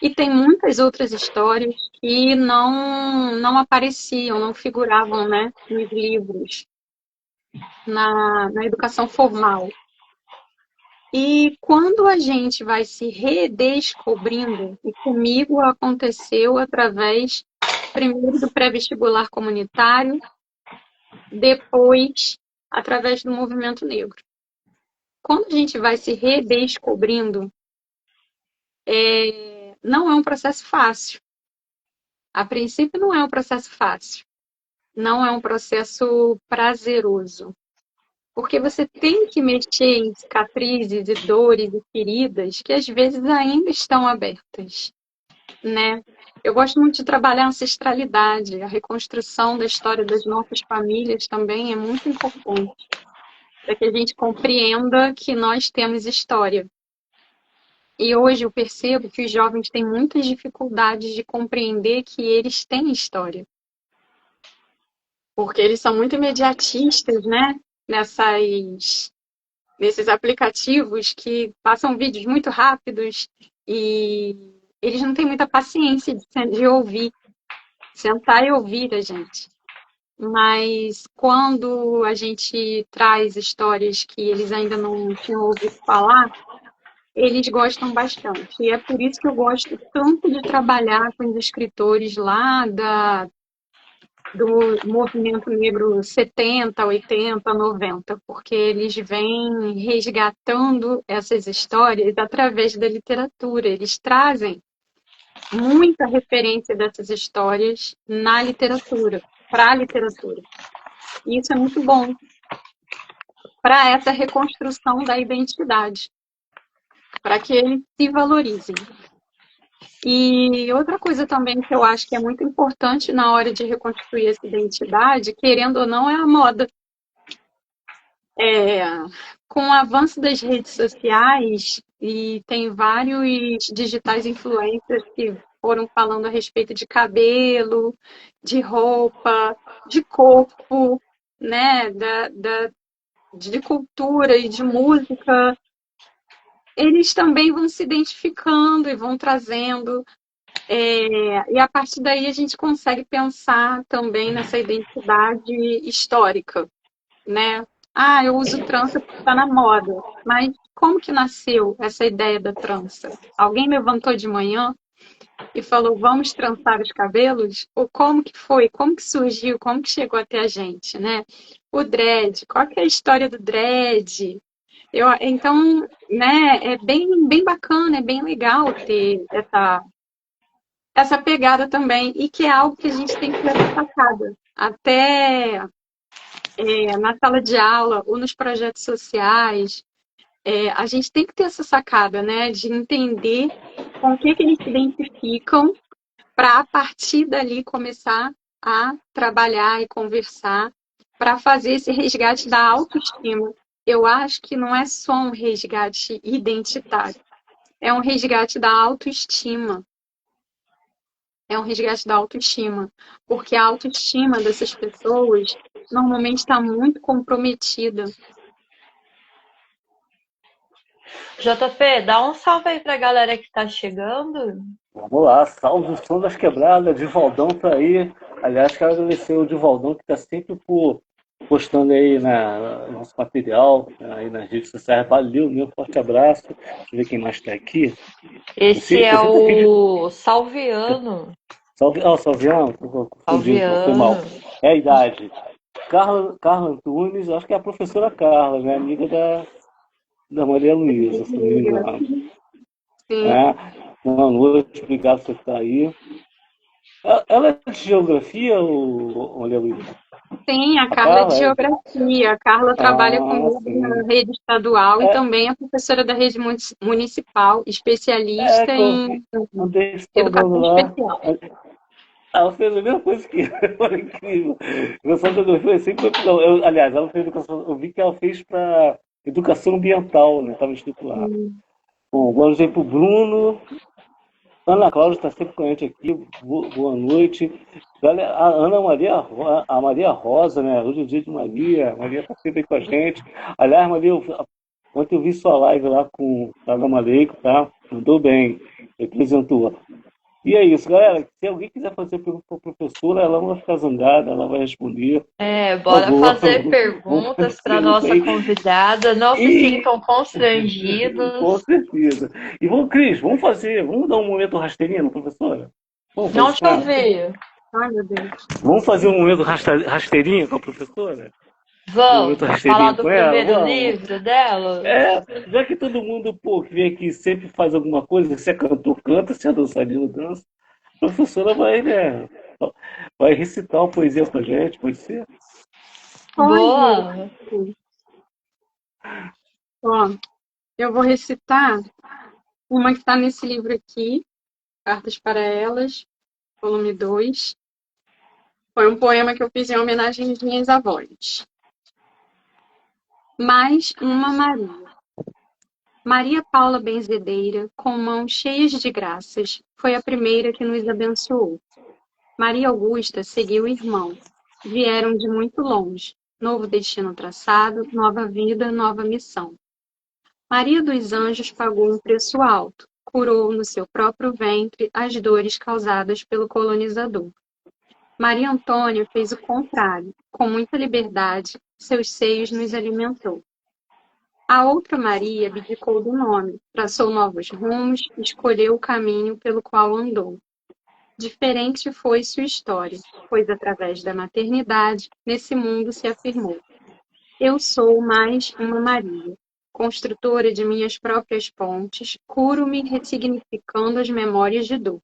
C: E tem muitas outras histórias que não apareciam, não figuravam, né, nos livros, na educação formal. E quando a gente vai se redescobrindo, e comigo aconteceu através, primeiro, do pré-vestibular comunitário, depois, através do movimento negro. Quando a gente vai se redescobrindo, não é um processo fácil. A princípio, não é um processo fácil. Não é um processo prazeroso. Porque você tem que mexer em cicatrizes e dores e feridas que às vezes ainda estão abertas, né? Eu gosto muito de trabalhar a ancestralidade, a reconstrução da história das nossas famílias também é muito importante, para que a gente compreenda que nós temos história. E hoje eu percebo que os jovens têm muitas dificuldades de compreender que eles têm história. Porque eles são muito imediatistas, né? Nesses aplicativos que passam vídeos muito rápidos e eles não têm muita paciência de ouvir, sentar e ouvir a gente. Mas quando a gente traz histórias que eles ainda não tinham ouvido falar, eles gostam bastante. E é por isso que eu gosto tanto de trabalhar com os escritores lá do movimento negro 70, 80, 90, porque eles vêm resgatando essas histórias através da literatura. Eles trazem muita referência dessas histórias na literatura, para a literatura. E isso é muito bom para essa reconstrução da identidade, para que eles se valorizem. E outra coisa também que eu acho que é muito importante na hora de reconstruir essa identidade, querendo ou não, é a moda. Com o avanço das redes sociais, e tem vários digitais influencers que foram falando a respeito de cabelo, de roupa, de corpo, né, de cultura e de música, eles também vão se identificando e vão trazendo. E a partir daí a gente consegue pensar também nessa identidade histórica, né? Ah, eu uso trança porque está na moda. Mas como que nasceu essa ideia da trança? Alguém levantou de manhã e falou, vamos trançar os cabelos? Ou como que foi? Como que surgiu? Como que chegou até a gente, né? O dread, qual que é a história do dread? Então, né, é bem bacana, é bem legal ter essa pegada também, e que é algo que a gente tem que ter essa sacada. Até na sala de aula ou nos projetos sociais, a gente tem que ter essa sacada, né, de entender com o que eles se identificam para, a partir dali, começar a trabalhar e conversar para fazer esse resgate da autoestima. Eu acho que não é só um resgate identitário, é um resgate da autoestima. É um resgate da autoestima, porque a autoestima dessas pessoas normalmente está muito comprometida.
A: JP, dá um salve aí pra galera que tá chegando.
B: Vamos lá, salve o som das quebradas, Divaldão tá aí. Aliás, quero agradecer o Divaldão que tá sempre postando aí nosso material, aí nas redes sociais. Valeu, meu forte abraço. Deixa eu ver quem mais tá aqui.
A: Esse é o Salviano.
B: Salviano, confundi, foi mal. É a idade. Carla Antunes, acho que é a professora Carla, né? Amiga da Maria Luísa, se não me engano. Boa noite, obrigado por você estar aí. Ela é de geografia, Maria Luísa?
C: Sim, a Carla é de geografia. A Carla trabalha comigo na rede estadual e também é professora da rede municipal, especialista em educação especial.
B: Ela fez a mesma coisa que eu, foi incrível. Aliás, ela fez educação, eu vi que ela fez para educação ambiental, né? Estava escrito lá. Bom, boa noite para o Bruno. Ana Cláudia está sempre com a gente aqui. Boa noite. A Ana Maria, a Maria Rosa, né? Hoje é o dia de Maria. A Maria está sempre aí com a gente. Aliás, Maria, ontem eu vi sua live lá com a Ana Maleico, tá? Mandou bem. Representou. E é isso, galera. Se alguém quiser fazer pergunta para a professora, ela não vai ficar zangada, ela vai responder.
A: Bora fazer perguntas para nossa convidada. Não se sintam constrangidos.
B: Com certeza. E Cris, vamos dar um momento rasteirinha, professora?
A: Não te ouvi.
C: Ai, meu Deus.
B: Vamos fazer um momento rasteirinha com a professora?
A: Vamos falar do primeiro livro dela?
B: Já que todo mundo que vem aqui sempre faz alguma coisa, se é cantor, canta, se é dançarino, dança, a professora vai recitar uma poesia pra gente, pode ser?
A: Boa!
C: Ó, eu vou recitar uma que está nesse livro aqui, Cartas para Elas, volume 2. Foi um poema que eu fiz em homenagem às minhas avós. Mais uma Maria. Maria Paula Benzedeira, com mãos cheias de graças, foi a primeira que nos abençoou. Maria Augusta seguiu o irmão. Vieram de muito longe. Novo destino traçado, nova vida, nova missão. Maria dos Anjos pagou um preço alto. Curou no seu próprio ventre as dores causadas pelo colonizador. Maria Antônia fez o contrário. Com muita liberdade, seus seios nos alimentou. A outra Maria abdicou do nome, traçou novos rumos, escolheu o caminho pelo qual andou. Diferente foi sua história, pois através da maternidade, nesse mundo se afirmou. Eu sou mais uma Maria, construtora de minhas próprias pontes, curo-me ressignificando as memórias de dor.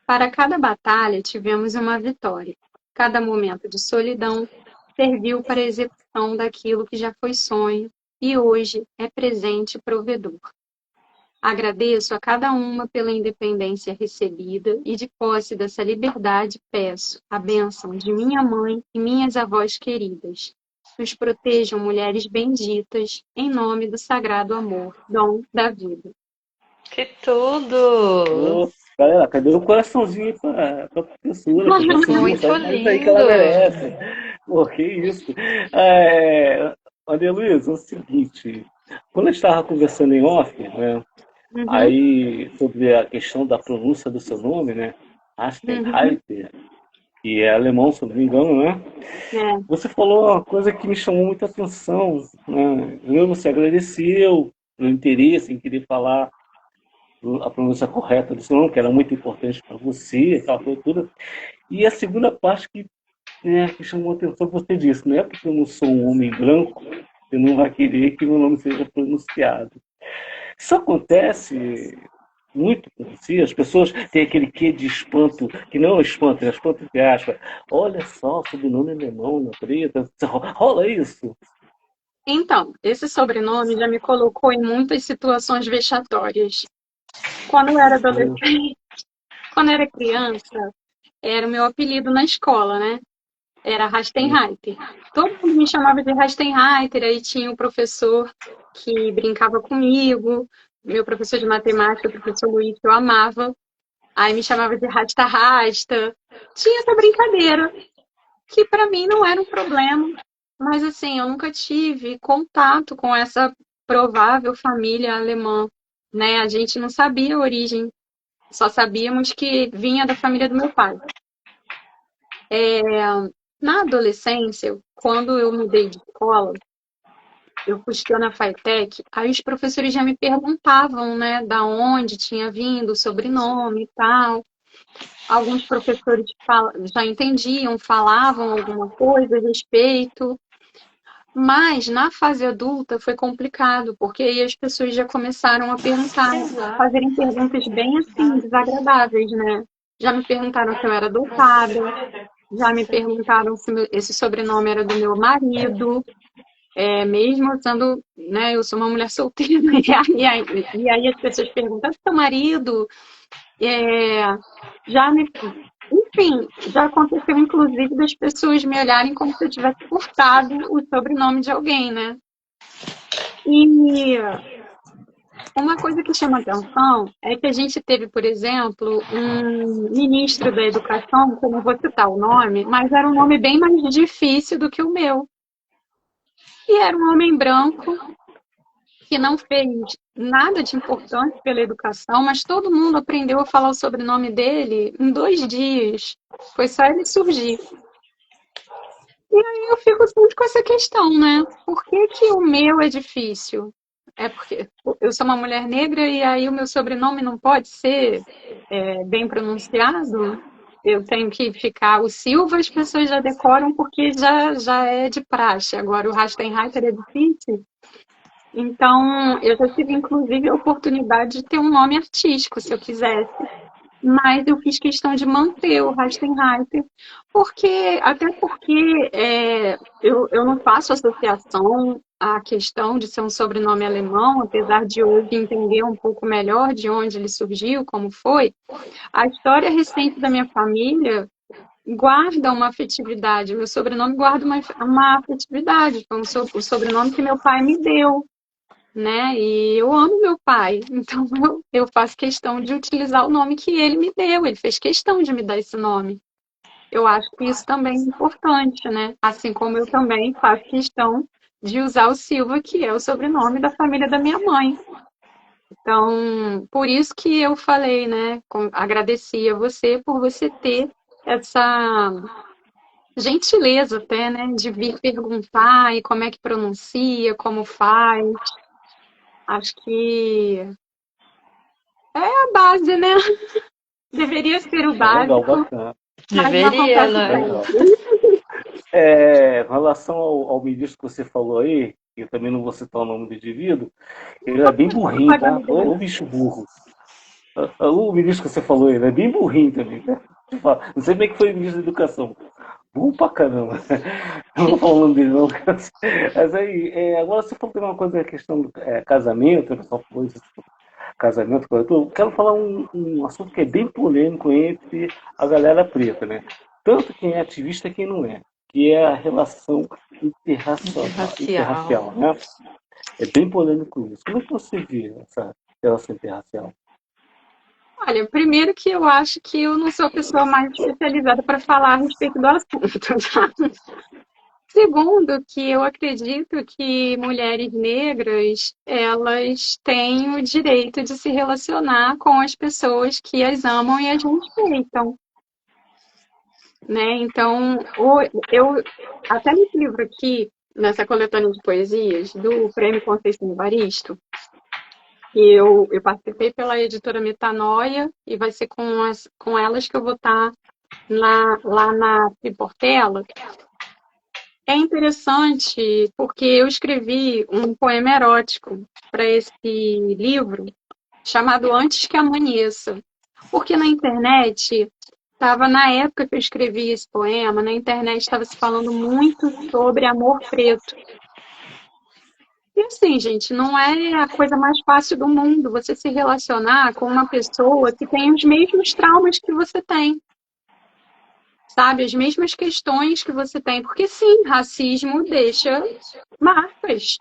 C: Para cada batalha tivemos uma vitória. Cada momento de solidão serviu para a execução daquilo que já foi sonho e hoje é presente provedor. Agradeço a cada uma pela independência recebida e de posse dessa liberdade peço a bênção de minha mãe e minhas avós queridas. Nos protejam mulheres benditas, em nome do sagrado amor, dom da vida.
A: Que tudo!
B: Galera, cadê o coraçãozinho para a professora?
A: Muito lindo!
B: Aí que ela merece. Que isso. Maria Luísa, é o seguinte, quando a gente estava conversando em off, né, aí sobre a questão da pronúncia do seu nome, né, Reiter, que é alemão, se não me engano, né? Você falou uma coisa que me chamou muita atenção, né? Você agradeceu o interesse em querer falar a pronúncia correta do seu nome, que era muito importante para você, aquela coisa toda. E a segunda parte que chamou a atenção, você disse, não é porque eu não sou um homem branco, você não vai querer que meu nome seja pronunciado. Isso acontece muito com você, as pessoas têm aquele quê de espanto, que não é espanto, é espanto entre aspas. Olha só, sobrenome alemão na preta, rola isso.
C: Então, esse sobrenome já me colocou em muitas situações vexatórias. Quando eu era adolescente, quando eu era criança, era o meu apelido na escola, né? Era Rastenreiter. Todo mundo me chamava de Rastenreiter, aí tinha um professor que brincava comigo, meu professor de matemática, o professor Luiz, que eu amava, aí me chamava de Rasta-Rasta. Tinha essa brincadeira, que para mim não era um problema, mas assim, eu nunca tive contato com essa provável família alemã, né? A gente não sabia a origem, só sabíamos que vinha da família do meu pai. Na adolescência, quando eu mudei de escola, eu fui estudar na FATEC, aí os professores já me perguntavam, né, da onde tinha vindo o sobrenome e tal. Alguns professores já entendiam, falavam alguma coisa a respeito, mas na fase adulta foi complicado, porque aí as pessoas já começaram a perguntar, a
A: Exato.
C: fazerem perguntas bem assim, desagradáveis, né? Já me perguntaram se eu era adotada, já me perguntaram se esse sobrenome era do meu marido, mesmo sendo, né, eu sou uma mulher solteira, e aí as pessoas perguntam, seu marido? É, já me, enfim, já aconteceu inclusive das pessoas me olharem como se eu tivesse furtado o sobrenome de alguém, né? E uma coisa que chama atenção é que a gente teve, por exemplo, um ministro da educação, que eu não vou citar o nome, mas era um nome bem mais difícil do que o meu. E era um homem branco que não fez nada de importante pela educação, mas todo mundo aprendeu a falar o sobrenome dele em 2 dias. Foi só ele surgir. E aí eu fico sempre com essa questão, né? Por que que o meu é difícil? É porque eu sou uma mulher negra e aí o meu sobrenome não pode ser bem pronunciado? Eu tenho que ficar o Silva, as pessoas já decoram porque já é de praxe. Agora o Rastenreiter é difícil. Então, eu já tive, inclusive, a oportunidade de ter um nome artístico, se eu quisesse, mas eu fiz questão de manter o Rastenreiter, até porque eu não faço associação à questão de ser um sobrenome alemão, apesar de hoje entender um pouco melhor de onde ele surgiu, como foi. A história recente da minha família guarda uma afetividade, meu sobrenome guarda uma afetividade, foi o sobrenome que meu pai me deu, né? E eu amo meu pai, então eu faço questão de utilizar o nome que ele me deu, ele fez questão de me dar esse nome. Eu acho que isso também é importante, né? Assim como eu também faço questão de usar o Silva, que é o sobrenome da família da minha mãe. Então, por isso que eu falei, né? Agradeci a você por você ter essa gentileza até, né? De vir perguntar e como é que pronuncia, como faz. Acho que é a base, né? Deveria ser o
B: É legal,
C: básico,
B: bacana.
C: mas não
A: Deveria,
C: acontece
A: né?
B: Legal.
C: sempre.
B: Com relação ao ministro que você falou aí, que eu também não vou citar o nome do indivíduo, ele é bem burrinho, tá?
C: Propaganda dele.
B: Ô bicho burro. O ministro que você falou aí, ele é bem burrinho também, tá? Não sei bem que foi o ministro da Educação. Burro pra caramba. Eu não vou falar o nome dele, não. Mas aí, agora você falou que uma coisa, a questão do casamento, o pessoal falou isso, casamento, eu quero falar um assunto que é bem polêmico entre a galera preta, né? Tanto quem é ativista e quem não é, que é a relação interracial,
A: Racial.
B: né? É bem polêmico isso. Como é que você vê essa relação interracial?
C: Olha, primeiro que eu acho que eu não sou a pessoa mais especializada para falar a respeito do assunto, tá? Segundo, que eu acredito que mulheres negras, elas têm o direito de se relacionar com as pessoas que as amam e as respeitam, né? Então, eu até nesse livro aqui, nessa coletânea de poesias do Prêmio Conceição Evaristo, Eu participei pela editora Metanoia e vai ser com elas que eu vou estar lá na Triportela. É interessante porque eu escrevi um poema erótico para esse livro chamado Antes que Amanheça. Porque na internet, na época que eu escrevi esse poema, na internet estava se falando muito sobre amor preto. E assim, gente, não é a coisa mais fácil do mundo você se relacionar com uma pessoa que tem os mesmos traumas que você tem, sabe? As mesmas questões que você tem. Porque sim, racismo deixa marcas.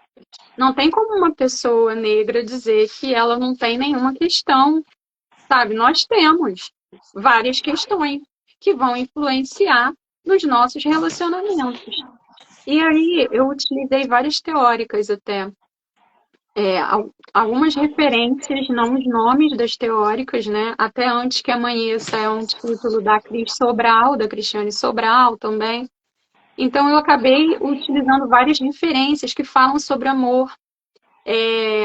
C: Não tem como uma pessoa negra dizer que ela não tem nenhuma questão, sabe? Nós temos várias questões que vão influenciar nos nossos relacionamentos. E aí eu utilizei várias teóricas até. Algumas referências, não os nomes das teóricas, né? Até Antes que Amanheça é um título da Cris Sobral, da Cristiane Sobral também. Então eu acabei utilizando várias referências que falam sobre amor,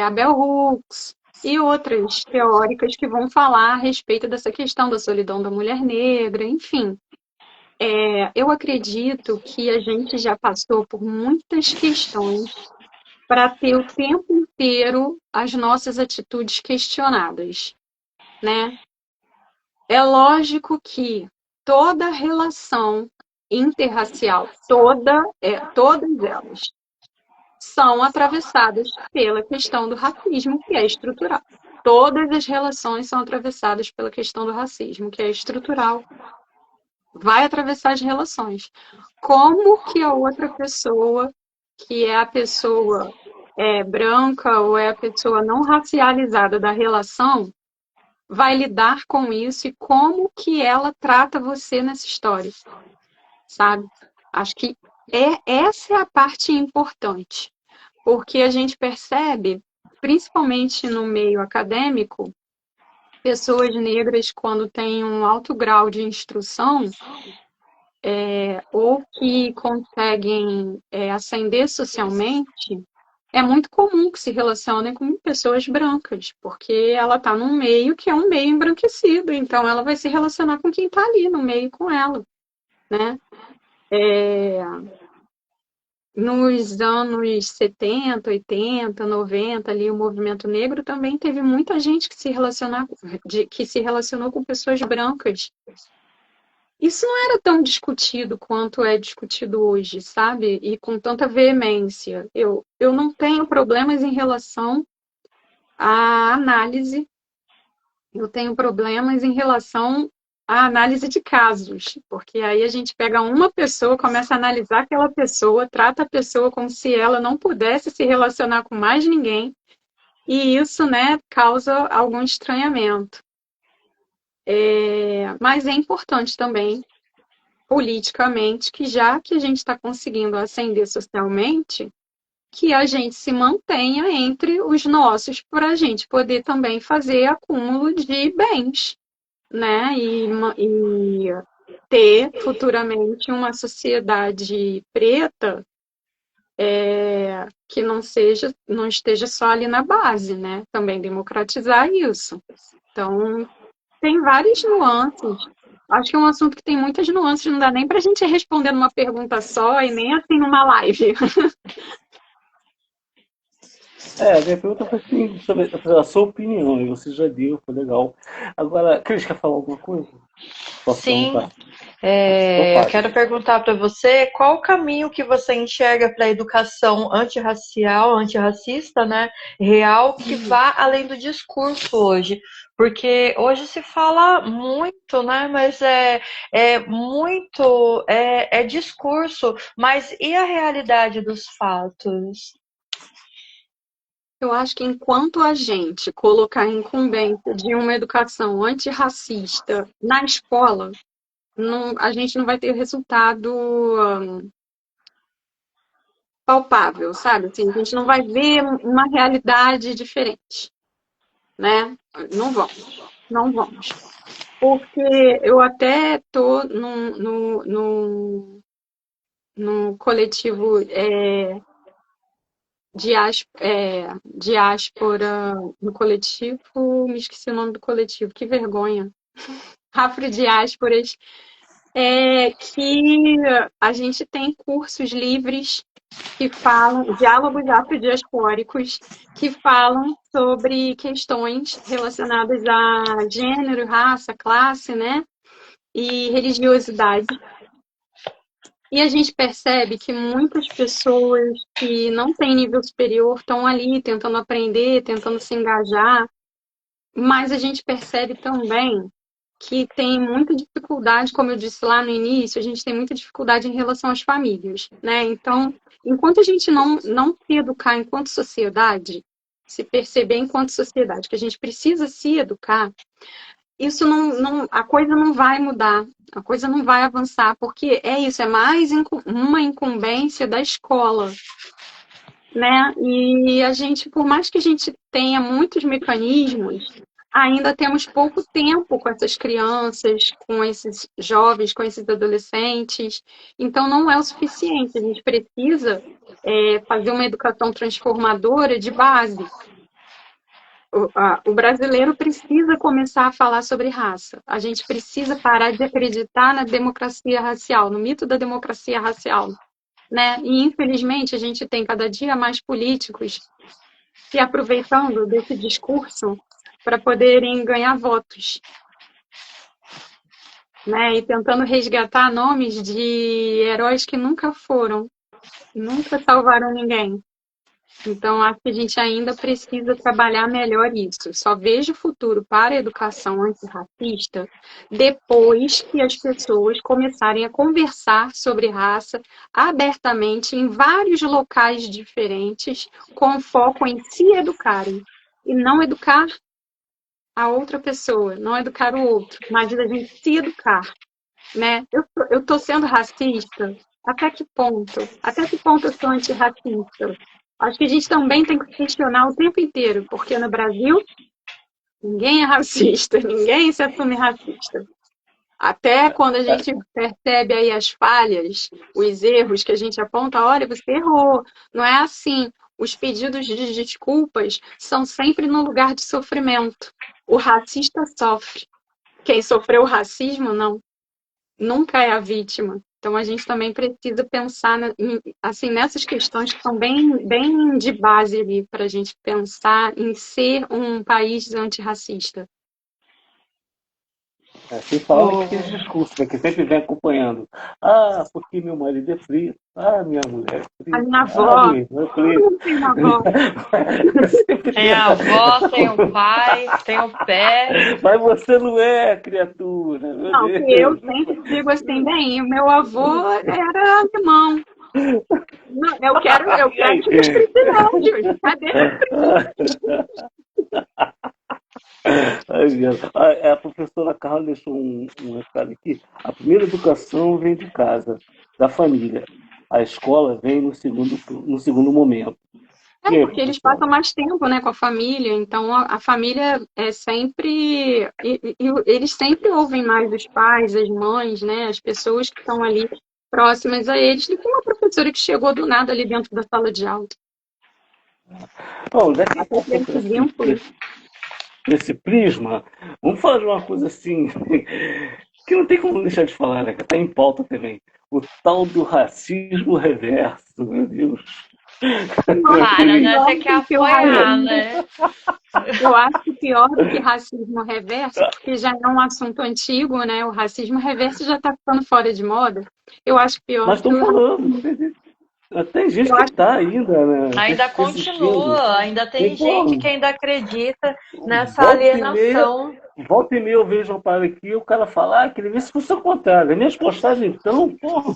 C: a Bell Hooks e outras teóricas que vão falar a respeito dessa questão da solidão da mulher negra, enfim. Eu acredito que a gente já passou por muitas questões para ter o tempo inteiro as nossas atitudes questionadas, né? É lógico que toda relação interracial, todas elas, são atravessadas pela questão do racismo, que é estrutural. Todas as relações são atravessadas pela questão do racismo, que é estrutural. Vai atravessar as relações. Como que a outra pessoa, que é a pessoa branca ou é a pessoa não racializada da relação, vai lidar com isso e como que ela trata você nessa história, sabe? Acho que essa é a parte importante. Porque a gente percebe, principalmente no meio acadêmico, pessoas negras, quando têm um alto grau de instrução, ou que conseguem ascender socialmente, é muito comum que se relacionem com pessoas brancas, porque ela está num meio que é um meio embranquecido, então ela vai se relacionar com quem está ali no meio com ela, né? Nos anos 70, 80, 90, ali o movimento negro também teve muita gente que se relacionou com pessoas brancas. Isso não era tão discutido quanto é discutido hoje, sabe? E com tanta veemência. Eu não tenho problemas em relação à análise, eu tenho problemas em relação à análise de casos, porque aí a gente pega uma pessoa, começa a analisar aquela pessoa, trata a pessoa como se ela não pudesse se relacionar com mais ninguém, e isso, né, causa algum estranhamento. Mas é importante também, politicamente, que já que a gente está conseguindo ascender socialmente, que a gente se mantenha entre os nossos para a gente poder também fazer acúmulo de bens, né? E ter futuramente uma sociedade preta que não esteja só ali na base, né? Também democratizar isso. Então, tem várias nuances. Acho que é um assunto que tem muitas nuances, não dá nem para a gente responder numa pergunta só e nem assim numa live.
B: Minha pergunta foi assim, sobre a sua opinião, e você já deu, foi legal. Agora, Cris, quer falar alguma coisa? Posso
A: Sim,
B: perguntar?
A: eu quero perguntar para você qual o caminho que você enxerga para a educação antirracial, antirracista, né, real, que vá além do discurso hoje. Porque hoje se fala muito, né, mas é discurso, mas e a realidade dos fatos?
C: Eu acho que enquanto a gente colocar a incumbência de uma educação antirracista na escola, a gente não vai ter resultado palpável, sabe? Assim, a gente não vai ver uma realidade diferente, né? Não vamos, não vamos. Porque eu até estou num coletivo diáspora no coletivo, me esqueci o nome do coletivo, que vergonha. Afrodiásporas, que a gente tem cursos livres que falam, diálogos afrodiaspóricos, que falam sobre questões relacionadas a gênero, raça, classe, né? E religiosidade. E a gente percebe que muitas pessoas que não têm nível superior estão ali tentando aprender, tentando se engajar, mas a gente percebe também que tem muita dificuldade, como eu disse lá no início, a gente tem muita dificuldade em relação às famílias, né? Então, enquanto a gente não se educar enquanto sociedade, se perceber enquanto sociedade que a gente precisa se educar, isso a coisa não vai mudar, a coisa não vai avançar, porque é isso, é mais uma incumbência da escola, né? E a gente, por mais que a gente tenha muitos mecanismos, ainda temos pouco tempo com essas crianças, com esses jovens, com esses adolescentes, então não é o suficiente, a gente precisa fazer uma educação transformadora de base. O brasileiro precisa começar a falar sobre raça. A gente precisa parar de acreditar na democracia racial, no mito da democracia racial, né? E, infelizmente, a gente tem cada dia mais políticos se aproveitando desse discurso para poderem ganhar votos, né? E tentando resgatar nomes de heróis que nunca foram, nunca salvaram ninguém. Então, acho que a gente ainda precisa trabalhar melhor isso. Só vejo futuro para a educação antirracista depois que as pessoas começarem a conversar sobre raça abertamente em vários locais diferentes, com foco em se educarem e não educar a outra pessoa, não educar o outro, mas a gente se educar, né? Eu tô sendo racista? Até que ponto? Até que ponto eu sou antirracista? Acho que a gente também tem que questionar o tempo inteiro, porque no Brasil ninguém é racista, ninguém se assume racista. Até quando a gente percebe aí as falhas, os erros que a gente aponta, olha, você errou, não é assim. Os pedidos de desculpas são sempre no lugar de sofrimento. O racista sofre. Quem sofreu o racismo, não. Nunca é a vítima. Então, a gente também precisa pensar assim, nessas questões que são bem, bem de base ali, para a gente pensar em ser um país antirracista.
B: Sem falar naqueles discursos, né, que sempre vem acompanhando. Ah, porque meu marido é frio. Ah, minha mulher é fria.
C: A minha
B: Ah,
C: avó,
B: minha irmã é fria.
C: não tem uma avó.
A: Tem a avó, tem o pai, tem o pé.
B: Mas você não é criatura. Meu
C: Não,
B: Deus.
C: que eu sempre digo assim, bem, o meu avô era alemão. Não, eu quero que os privilégios. Cadê?
B: A professora Carla deixou um recado aqui. A primeira educação vem de casa, da família. A escola vem no segundo momento. E aí,
C: Porque eles
B: professora?
C: passam mais tempo, né, com a família, então a família é sempre. Eles sempre ouvem mais os pais, as mães, né, as pessoas que estão ali próximas a eles, do que uma professora que chegou do nada ali dentro da sala de aula.
B: Bom, já que a
C: Até
B: gente
C: ter
B: passou
C: esse vínculo.
B: nesse prisma, vamos falar de uma coisa assim, que não tem como deixar de falar, né? Que está em pauta também. O tal do racismo reverso, meu Deus.
A: Para, né? Você quer apoiar, né?
C: Eu acho que pior do que racismo reverso, porque já é um assunto antigo, né? O racismo reverso já está ficando fora de moda. Eu acho pior
B: Mas
C: do que
B: estou
C: o
B: falando, tem gente
C: eu
B: que
C: acho
B: está ainda, né?
A: Ainda
B: Resistindo.
A: continua, ainda tem
B: E, pô,
A: gente que ainda acredita nessa
B: volta e meia,
A: alienação.
B: volta e meia eu vejo uma parada aqui, o cara fala, queria ver se fosse o contrário. As minhas postagens, então, pô.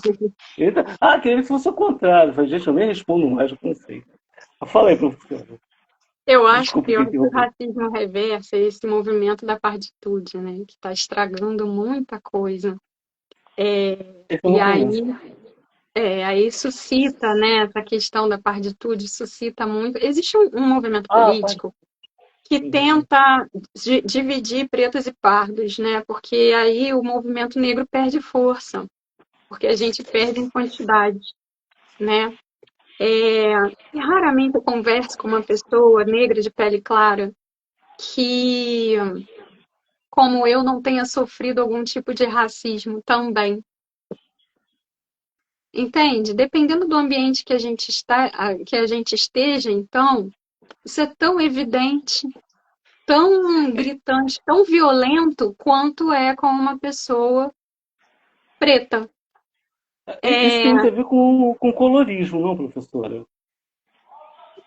B: Queria ver se fosse o contrário. Eu falei, gente, eu nem respondo mais, eu pensei. Fala aí, professor.
C: Eu acho
B: Desculpa te
C: pior que o
B: interromper.
C: racismo reverso é esse movimento da partitude, né? Que está estragando muita coisa.
B: Esse eu
C: E
B: não conheço.
C: aí suscita, né? Essa questão da partitude suscita muito. Existe um movimento
B: Pai.
C: político que tenta dividir pretos e pardos, né? Porque aí o movimento negro perde força, porque a gente perde em quantidade, né? E raramente eu converso com uma pessoa negra de pele clara que, como eu, não tenha sofrido algum tipo de racismo também. Entende? Dependendo do ambiente que a gente que a gente esteja, então, isso é tão evidente, tão gritante, tão violento quanto é com uma pessoa preta.
B: Isso tem muito a ver com colorismo, não, professora?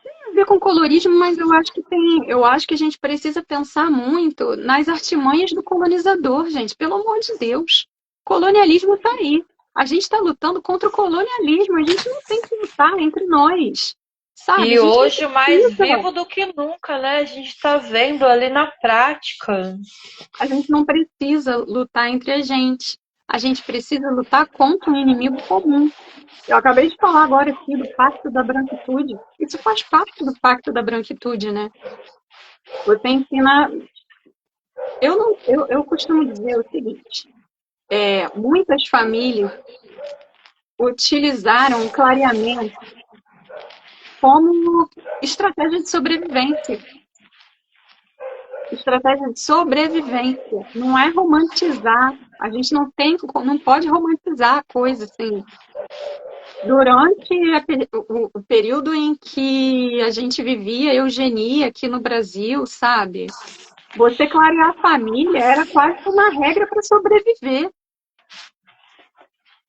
C: Tem a ver com colorismo, mas eu acho que a gente precisa pensar muito nas artimanhas do colonizador, gente. Pelo amor de Deus. O colonialismo está aí. A gente está lutando contra o colonialismo. A gente não tem que lutar entre nós. Sabe?
A: E hoje mais vivo do que nunca, né? A gente está vendo ali na prática.
C: A gente não precisa lutar entre a gente. A gente precisa lutar contra um inimigo comum. Eu acabei de falar agora aqui do Pacto da Branquitude. Isso faz parte do Pacto da Branquitude, né? Você ensina. Eu costumo dizer o seguinte: muitas famílias utilizaram o clareamento como estratégia de sobrevivência. Estratégia de sobrevivência. Não é romantizar. A gente não pode romantizar a coisa assim. Durante o período em que a gente vivia eugenia aqui no Brasil, sabe? Você clarear a família era quase uma regra para sobreviver.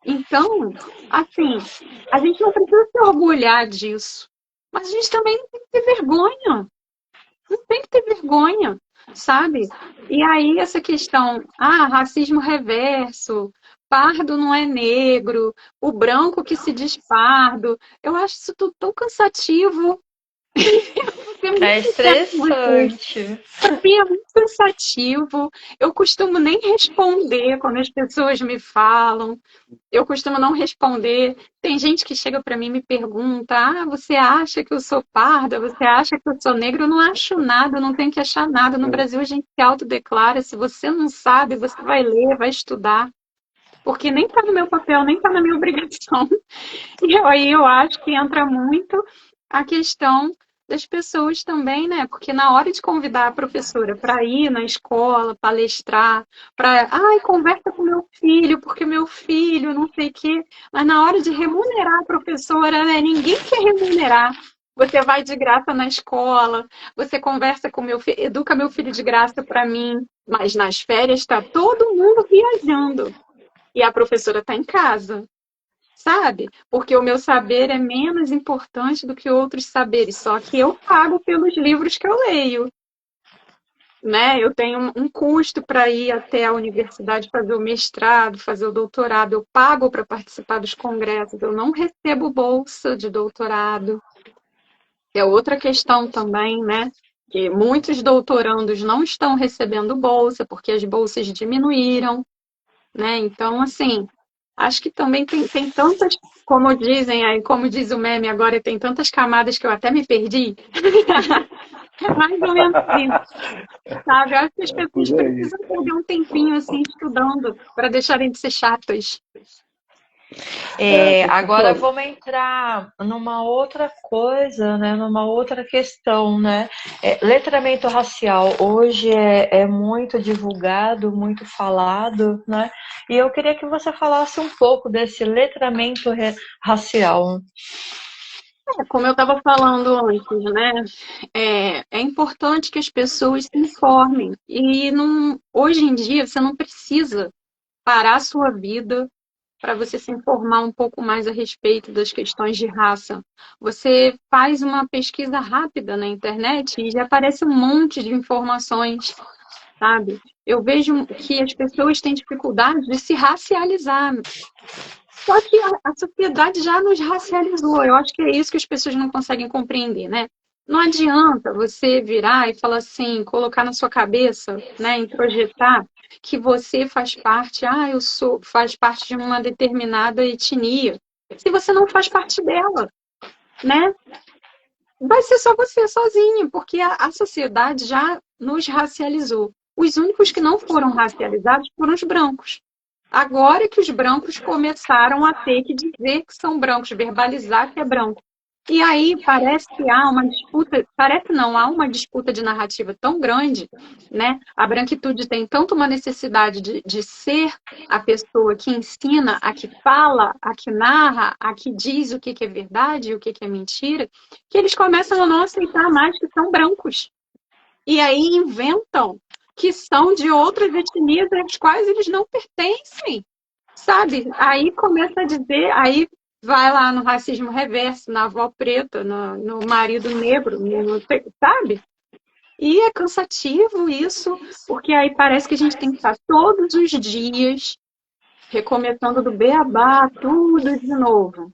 C: Então, assim, a gente não precisa se orgulhar disso. Mas a gente também não tem que ter vergonha. Não tem que ter vergonha, sabe? E aí essa questão, racismo reverso, pardo não é negro, o branco que se diz pardo, eu acho isso tudo tão cansativo.
A: É estressante.
C: Para mim é muito cansativo. Eu costumo nem responder quando as pessoas me falam. Eu costumo não responder. Tem gente que chega para mim e me pergunta: você acha que eu sou parda? Você acha que eu sou negra? Eu não acho nada, eu não tenho que achar nada. No Brasil a gente se autodeclara. Se você não sabe, você vai ler, vai estudar. Porque nem está no meu papel, nem está na minha obrigação. E aí eu acho que entra muito a questão das pessoas também, né? Porque na hora de convidar a professora para ir na escola, palestrar, conversa com meu filho, porque meu filho, não sei o quê. Mas na hora de remunerar a professora, né? Ninguém quer remunerar. Você vai de graça na escola, você conversa com meu filho, educa meu filho de graça para mim, mas nas férias está todo mundo viajando e a professora está em casa. Sabe? Porque o meu saber é menos importante do que outros saberes, só que eu pago pelos livros que eu leio, né? Eu tenho um custo para ir até a universidade fazer o mestrado, fazer o doutorado, eu pago para participar dos congressos, eu não recebo bolsa de doutorado. É outra questão também, né? Que muitos doutorandos não estão recebendo bolsa porque as bolsas diminuíram, né? Então, assim, acho que também tem tantas, como dizem aí, como diz o meme agora, tem tantas camadas que eu até me perdi. É mais ou menos isso, sabe? Eu acho que as pessoas precisam perder um tempinho assim estudando para deixarem de ser chatas.
A: Agora vamos entrar numa outra coisa, né? Numa outra questão, né? Letramento racial hoje é muito divulgado, muito falado, né? E eu queria que você falasse um pouco desse letramento racial.
C: Como eu estava falando antes, né? É importante que as pessoas se informem. E hoje em dia você não precisa parar a sua vida para você se informar um pouco mais a respeito das questões de raça. Você faz uma pesquisa rápida na internet e já aparece um monte de informações, sabe? Eu vejo que as pessoas têm dificuldade de se racializar. Só que a sociedade já nos racializou. Eu acho que é isso que as pessoas não conseguem compreender, né? Não adianta você virar e falar assim, colocar na sua cabeça, né, introjetar que você faz parte, faz parte de uma determinada etnia. Se você não faz parte dela, né? Vai ser só você sozinho, porque a sociedade já nos racializou. Os únicos que não foram racializados foram os brancos. Agora que os brancos começaram a ter que dizer que são brancos, verbalizar que é branco. E aí parece que há uma disputa, parece não, há uma disputa de narrativa tão grande, né? A branquitude tem tanto uma necessidade de ser a pessoa que ensina, a que fala, a que narra, a que diz o que é verdade e o que é mentira, que eles começam a não aceitar mais que são brancos. E aí inventam que são de outras etnias às quais eles não pertencem, sabe? Aí começa a dizer, aí vai lá no racismo reverso, na avó preta, no marido negro, sabe? E é cansativo isso, porque aí parece que a gente tem que estar todos os dias recomeçando do beabá, tudo de novo.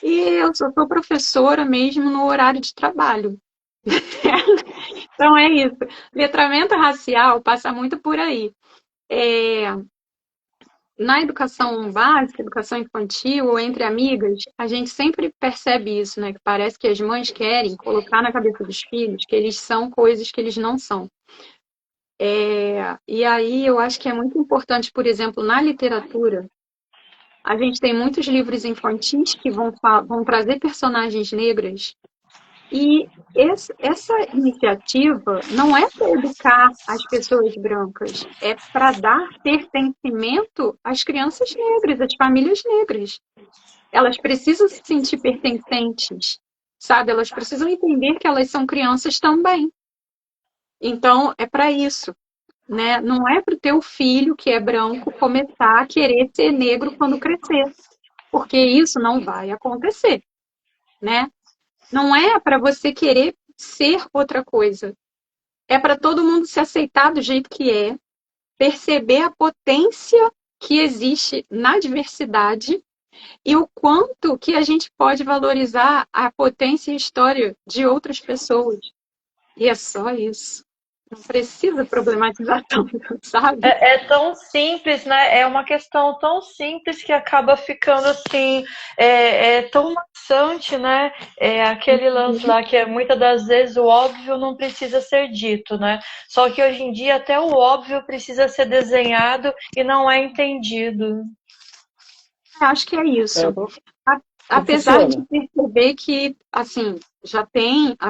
C: E eu só sou professora mesmo no horário de trabalho. Então é isso. Letramento racial passa muito por aí. Na educação básica, educação infantil ou entre amigas, a gente sempre percebe isso, né? Que parece que as mães querem colocar na cabeça dos filhos que eles são coisas que eles não são. E aí eu acho que é muito importante, por exemplo, na literatura, a gente tem muitos livros infantis que vão trazer personagens negras. E essa iniciativa não é para educar as pessoas brancas, é para dar pertencimento às crianças negras, às famílias negras. Elas precisam se sentir pertencentes, sabe? Elas precisam entender que elas são crianças também. Então, é para isso, né? Não é para o teu filho, que é branco, começar a querer ser negro quando crescer, porque isso não vai acontecer, né? Não é para você querer ser outra coisa. É para todo mundo se aceitar do jeito que é, perceber a potência que existe na diversidade e o quanto que a gente pode valorizar a potência e a história de outras pessoas. E é só isso. Não precisa problematizar tanto, sabe?
A: É tão simples, né? É uma questão tão simples que acaba ficando assim, é tão maçante, né? É aquele lance lá que muitas das vezes o óbvio não precisa ser dito, né? Só que hoje em dia até o óbvio precisa ser desenhado e não é entendido.
C: Acho que é isso. Apesar de
B: Professora,
C: perceber que, assim,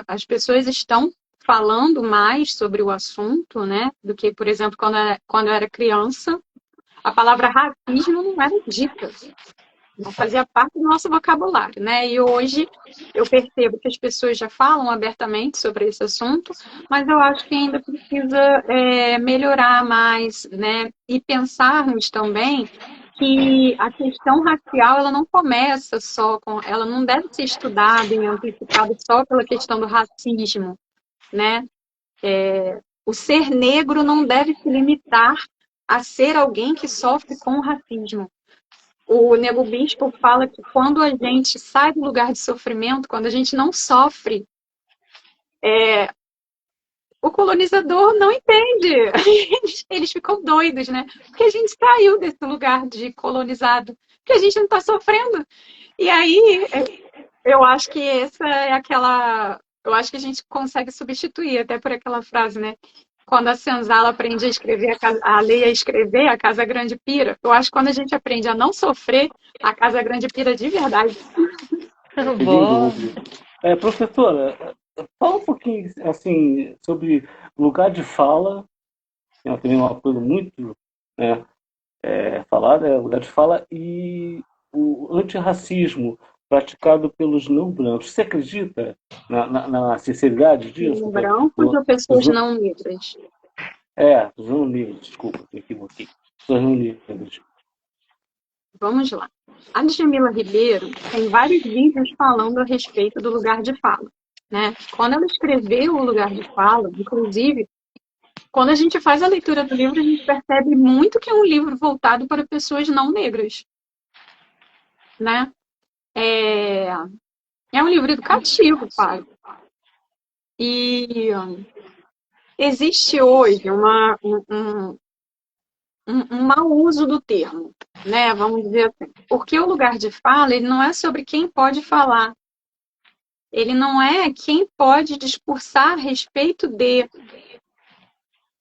C: as pessoas estão falando mais sobre o assunto, né, do que, por exemplo, quando eu era criança, a palavra racismo não era dita, não fazia parte do nosso vocabulário, né, e hoje eu percebo que as pessoas já falam abertamente sobre esse assunto, mas eu acho que ainda precisa melhorar mais, né, e pensarmos também que a questão racial ela não começa só com, ela não deve ser estudada e antecipada só pela questão do racismo, né? O ser negro não deve se limitar a ser alguém que sofre com o racismo. O Nego Bispo fala que quando a gente sai do lugar de sofrimento, quando a gente não sofre, o colonizador não entende. Eles ficam doidos, né? Porque a gente saiu desse lugar de colonizado, que a gente não está sofrendo. E aí, eu acho que essa é aquela. Eu acho que a gente consegue substituir até por aquela frase, né? Quando a senzala aprende a escrever, a ler e a escrever, a Casa Grande pira. Eu acho que quando a gente aprende a não sofrer, a Casa Grande pira de verdade.
B: sem
A: Bom.
B: dúvida. Professora, fala um pouquinho assim sobre lugar de fala, que é também uma coisa muito, né, falada, lugar de fala, e o antirracismo praticado pelos não brancos. Você acredita na sinceridade disso?
C: Brancos ou pessoas não negras?
B: Os não negros, desculpa, me equivoquei. Pessoas não negras.
C: Vamos lá. A Djamila Ribeiro tem vários vídeos falando a respeito do lugar de fala, né? Quando ela escreveu o lugar de fala, inclusive, quando a gente faz a leitura do livro, a gente percebe muito que é um livro voltado para pessoas não negras, né? É um livro educativo, pai. E existe hoje um mau uso do termo, né? Vamos dizer assim. Porque o lugar de fala, ele não é sobre quem pode falar. Ele não é quem pode discursar a respeito de,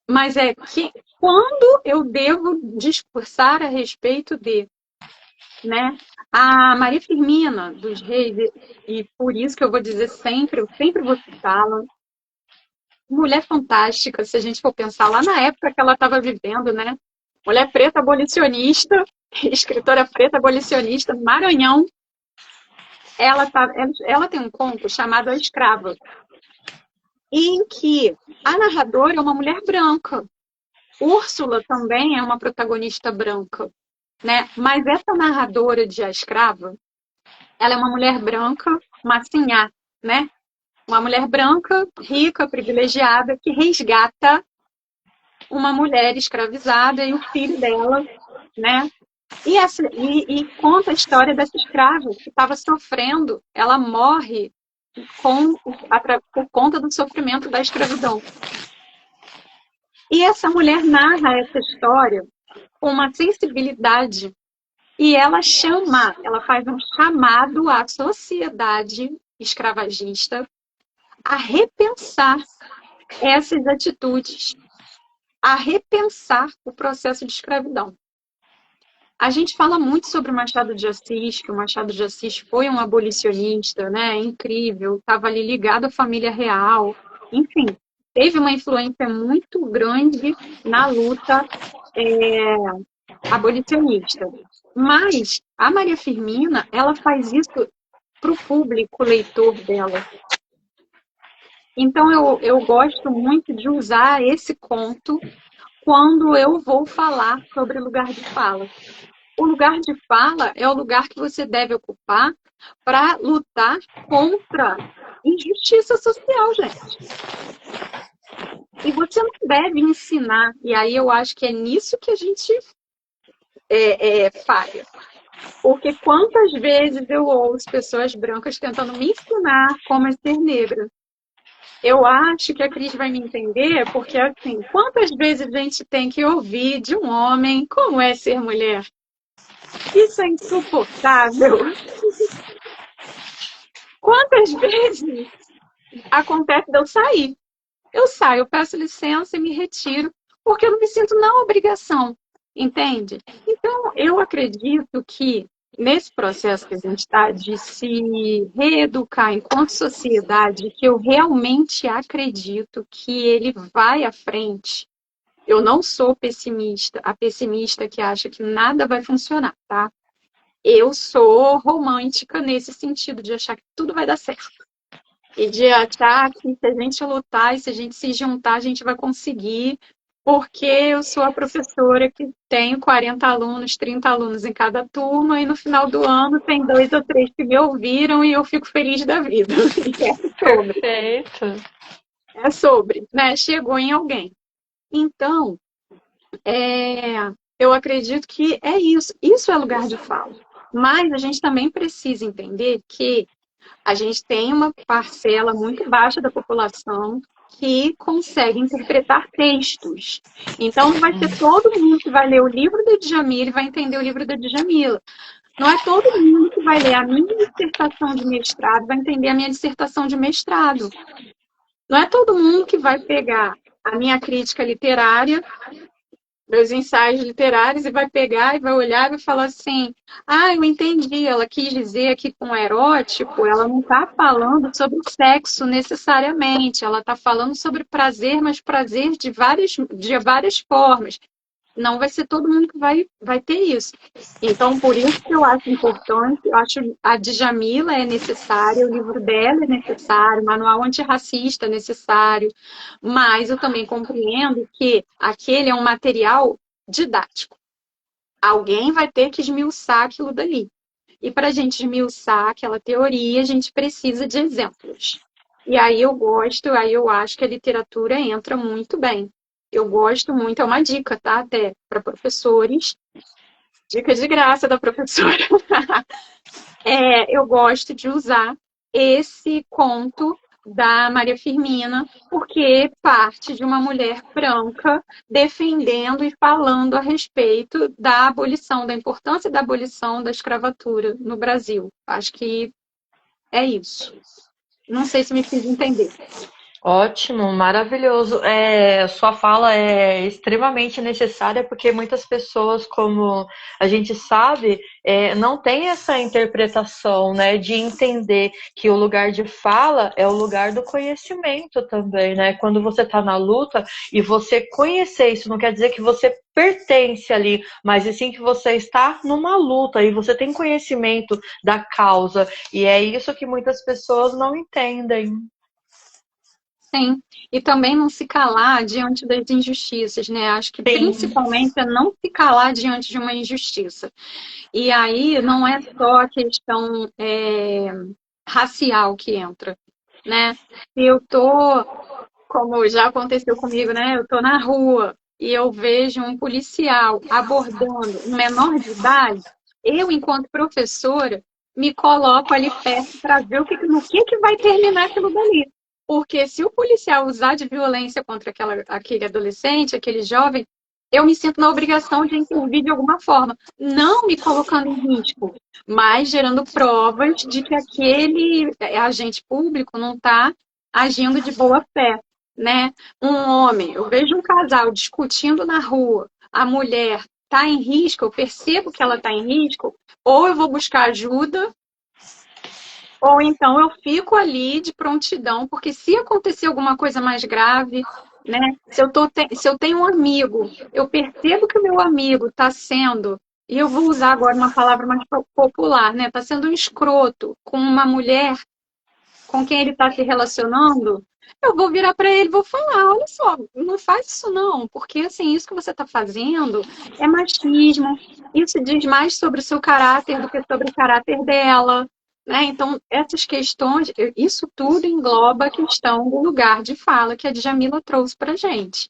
C: mas quando eu devo discursar a respeito de. né? A Maria Firmina dos Reis, e por isso que eu vou dizer sempre, eu sempre vou citá-la, mulher fantástica, se a gente for pensar lá na época que ela estava vivendo, né? Mulher preta abolicionista, escritora preta abolicionista, no Maranhão. Ela tem um conto chamado A Escrava, em que a narradora é uma mulher branca. Úrsula também é uma protagonista branca, né? Mas essa narradora de A Escrava, ela é uma mulher branca, macinhá, né? Uma mulher branca, rica, privilegiada, que resgata uma mulher escravizada e o filho dela, né? E conta a história dessa escrava que estava sofrendo. Ela morre por conta do sofrimento da escravidão. E essa mulher narra essa história com uma sensibilidade e ela faz um chamado à sociedade escravagista a repensar essas atitudes, a repensar o processo de escravidão. A gente fala muito sobre o Machado de Assis, que o Machado de Assis foi um abolicionista, né? Incrível, estava ali ligado à família real, enfim, teve uma influência muito grande na luta abolicionista. Mas a Maria Firmina, ela faz isso para o público leitor dela. Então eu gosto muito de usar esse conto quando eu vou falar sobre lugar de fala. O lugar de fala é o lugar que você deve ocupar para lutar contra injustiça social, gente. E você não deve ensinar, e aí eu acho que é nisso que a gente falha. Porque quantas vezes eu ouço pessoas brancas tentando me ensinar como é ser negra? Eu acho que a Cris vai me entender, porque assim, quantas vezes a gente tem que ouvir de um homem como é ser mulher? Isso é insuportável. Quantas vezes acontece de eu sair? Eu saio, eu peço licença e me retiro, porque eu não me sinto na obrigação, entende? Então, eu acredito que nesse processo que a gente está de se reeducar enquanto sociedade, que eu realmente acredito que ele vai à frente. Eu não sou pessimista, a pessimista que acha que nada vai funcionar, tá? Eu sou romântica nesse sentido, de achar que tudo vai dar certo. E de achar que se a gente lutar e se a gente se juntar, a gente vai conseguir, porque eu sou a professora que tenho 40 alunos, 30 alunos em cada turma, e no final do ano tem 2 ou 3 que me ouviram e eu fico feliz da vida.
A: Perfeito.
C: É sobre, né? Chegou em alguém. Então, eu acredito que é isso. Isso é lugar de fala. Mas a gente também precisa entender que a gente tem uma parcela muito baixa da população que consegue interpretar textos. Então, não vai ser todo mundo que vai ler o livro da Djamila e vai entender o livro da Djamila. Não é todo mundo que vai ler a minha dissertação de mestrado e vai entender a minha dissertação de mestrado. Não é todo mundo que vai pegar a minha crítica literária, meus ensaios literários, e vai pegar e vai olhar e vai falar assim: ah, eu entendi, ela quis dizer aqui com erótico, ela não está falando sobre sexo necessariamente, ela está falando sobre prazer, mas prazer de várias formas. Não vai ser todo mundo que vai ter isso. Então, por isso que eu acho importante, eu acho a Djamila é necessária, o livro dela é necessário, o manual antirracista é necessário, mas eu também compreendo que aquele é um material didático. Alguém vai ter que esmiuçar aquilo dali. E para a gente esmiuçar aquela teoria, a gente precisa de exemplos. E aí eu acho que a literatura entra muito bem. Eu gosto muito, é uma dica, tá? Até para professores. Dica de graça da professora. Eu gosto de usar esse conto da Maria Firmina, porque parte de uma mulher branca defendendo e falando a respeito da abolição, da importância da abolição da escravatura no Brasil. Acho que é isso. Não sei se me fiz entender.
A: Ótimo, maravilhoso. Sua fala é extremamente necessária porque muitas pessoas, como a gente sabe, não tem essa interpretação, né, de entender que o lugar de fala é o lugar do conhecimento também, né? Quando você está na luta e você conhecer isso, não quer dizer que você pertence ali, mas e sim que você está numa luta e você tem conhecimento da causa. E é isso que muitas pessoas não entendem.
C: Sim, e também não se calar diante das injustiças, né? Acho que
A: Sim.
C: principalmente é não se calar diante de uma injustiça. E aí não é só a questão racial que entra, né? Se eu tô, como já aconteceu comigo, né? Eu tô na rua e eu vejo um policial abordando um menor de idade, eu, enquanto professora, me coloco ali perto para ver no que vai terminar aquilo dali. Porque se o policial usar de violência contra aquele adolescente, aquele jovem, eu me sinto na obrigação de intervir de alguma forma, não me colocando em risco, mas gerando provas de que aquele agente público não está agindo de boa fé, né? Um homem, eu vejo um casal discutindo na rua, a mulher está em risco, eu percebo que ela está em risco, ou eu vou buscar ajuda, ou então eu fico ali de prontidão, porque se acontecer alguma coisa mais grave, né? Se eu tenho um amigo, eu percebo que o meu amigo está sendo, e eu vou usar agora uma palavra mais popular, né? Está sendo um escroto com uma mulher com quem ele está se relacionando, eu vou virar para ele e vou falar, olha só, não faz isso não, porque assim, isso que você está fazendo é machismo, isso diz mais sobre o seu caráter do que sobre o caráter dela, né? Então, essas questões, isso tudo engloba a questão do lugar de fala que a Djamila trouxe para gente.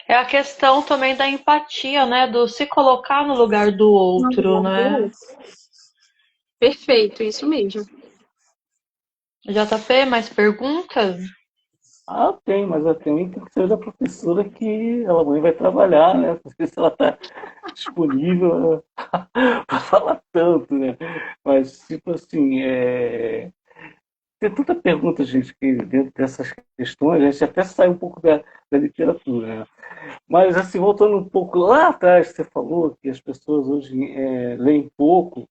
A: É a questão também da empatia, né? Do se colocar no lugar do
C: No
A: outro,
C: lugar do
A: né?
C: outro. Perfeito, isso mesmo.
A: JP, mais perguntas?
B: Ah, tem, mas também tem que ser da professora que ela amanhã vai trabalhar, né? Não sei se ela está disponível para falar tanto, né? Mas, tipo assim, tem tanta pergunta, gente, que dentro dessas questões, a gente até sai um pouco da literatura, né? Mas, assim, voltando um pouco lá atrás, você falou que as pessoas hoje leem pouco,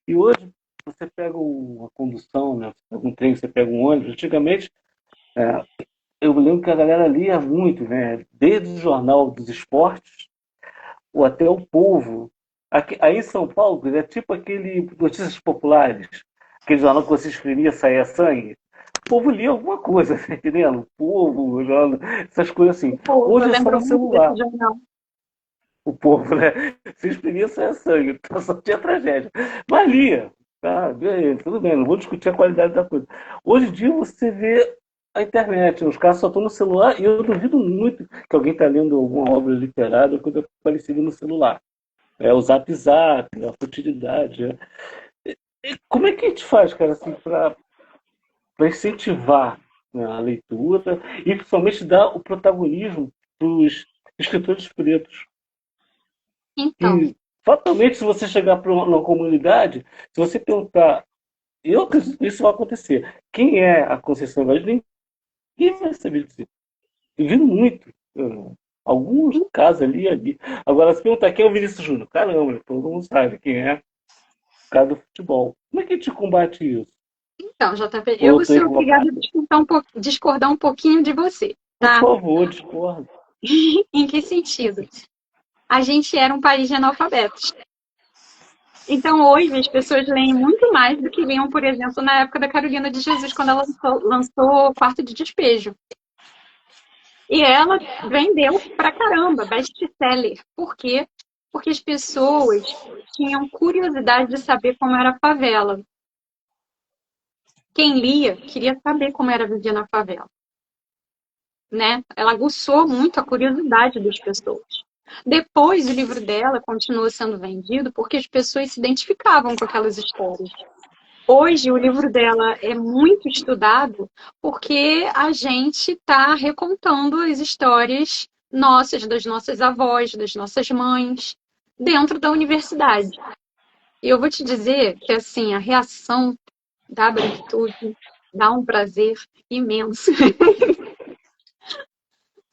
B: e hoje você pega a condução, né? Você pega um trem, você pega um ônibus. Antigamente, eu lembro que a galera lia muito, né? Desde o jornal dos esportes ou até o Povo. Aqui, aí em São Paulo, é tipo aquele Notícias Populares, aquele jornal que você escrevia, saía sangue. O povo lia alguma coisa, tá entendendo? O Povo, o jornal, essas coisas assim.
C: Pô, eu
B: Hoje é só no
C: lembro muito desse
B: celular.
C: jornal.
B: O povo, né? Se escrevia, saía sangue. Então só tinha tragédia. Mas lia. Tá, beleza, tudo bem, não vou discutir a qualidade da coisa. Hoje em dia você vê a internet, os caras só estão no celular e eu duvido muito que alguém está lendo alguma obra literária ou coisa parecida no celular. É o Zap Zap, a futilidade. Né? E como é que a gente faz, cara, assim, para incentivar, né, a leitura e principalmente dar o protagonismo para os escritores pretos?
C: Então,
B: E fatalmente, se você chegar para uma comunidade, se você perguntar, eu acredito que isso vai acontecer. Quem é a Conceição Evangélica? Ninguém vai saber dizer. Eu vi muito. Alguns casos ali. Agora, se perguntar quem é o Vinícius Júnior, caramba, todo mundo sabe quem é o cara do futebol. Como é que a gente combate isso?
C: Então, JP,
B: Ou
C: eu
B: eu
C: vou
B: estou
C: ser obrigada
B: equivocado?
C: a discordar um pouquinho de você,
B: Por
C: tá?
B: favor, discorda.
C: Em que sentido? A gente era um país de analfabetos. Então, hoje, as pessoas leem muito mais do que liam, por exemplo, na época da Carolina de Jesus, quando ela lançou Quarto de Despejo. E ela vendeu pra caramba, best-seller. Por quê? Porque as pessoas tinham curiosidade de saber como era a favela. Quem lia queria saber como era viver na favela, né? Ela aguçou muito a curiosidade das pessoas. Depois, o livro dela continuou sendo vendido porque as pessoas se identificavam com aquelas histórias. Hoje, o livro dela é muito estudado porque a gente está recontando as histórias nossas, das nossas avós, das nossas mães, dentro da universidade. E eu vou te dizer que, assim, a reação da branquitude dá um prazer imenso,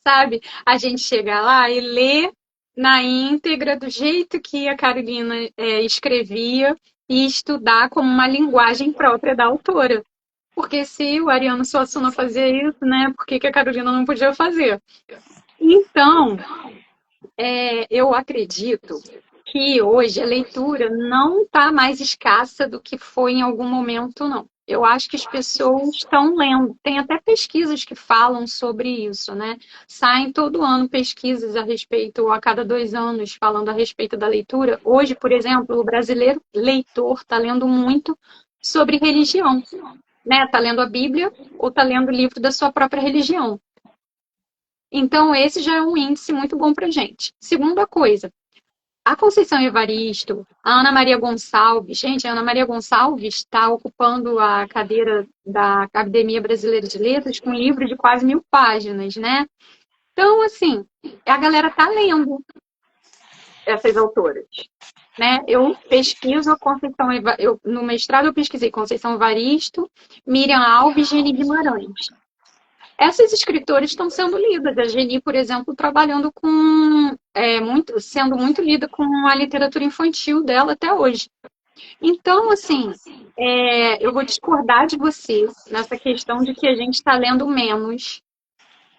C: sabe? A gente chegar lá e ler na íntegra, do jeito que a Carolina escrevia, e estudar como uma linguagem própria da autora. Porque se o Ariano Suassuna fazia isso, né? Por que que a Carolina não podia fazer? Então, eu acredito que hoje a leitura não está mais escassa do que foi em algum momento, não. Eu acho que as pessoas estão lendo. Tem até pesquisas que falam sobre isso, né? Saem todo ano pesquisas a respeito, ou a cada 2 anos, falando a respeito da leitura. Hoje, por exemplo, o brasileiro leitor está lendo muito sobre religião, né? Está lendo a Bíblia ou está lendo o livro da sua própria religião. Então, esse já é um índice muito bom para gente. Segunda coisa, a Conceição Evaristo, a Ana Maria Gonçalves. Gente, a Ana Maria Gonçalves está ocupando a cadeira da Academia Brasileira de Letras com um livro de quase 1.000 páginas, né? Então, assim, a galera está lendo essas autoras, né? Eu pesquiso a Conceição Evaristo, no mestrado eu pesquisei Conceição Evaristo, Miriam Alves e Geni Guimarães. Essas escritoras estão sendo lidas. A Geni, por exemplo, trabalhando com sendo muito lida com a literatura infantil dela até hoje. Então, assim, eu vou discordar de você nessa questão de que a gente está lendo menos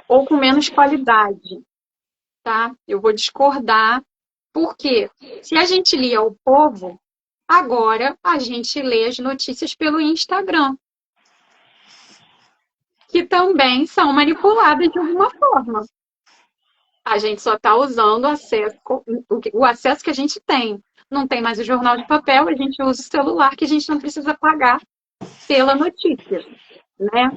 C: ou com menos qualidade, tá? Eu vou discordar, porque se a gente lia O Povo, agora a gente lê as notícias pelo Instagram, que também são manipuladas de alguma forma. A gente só está usando o acesso que a gente tem. Não tem mais o jornal de papel, a gente usa o celular, que a gente não precisa pagar pela notícia, né?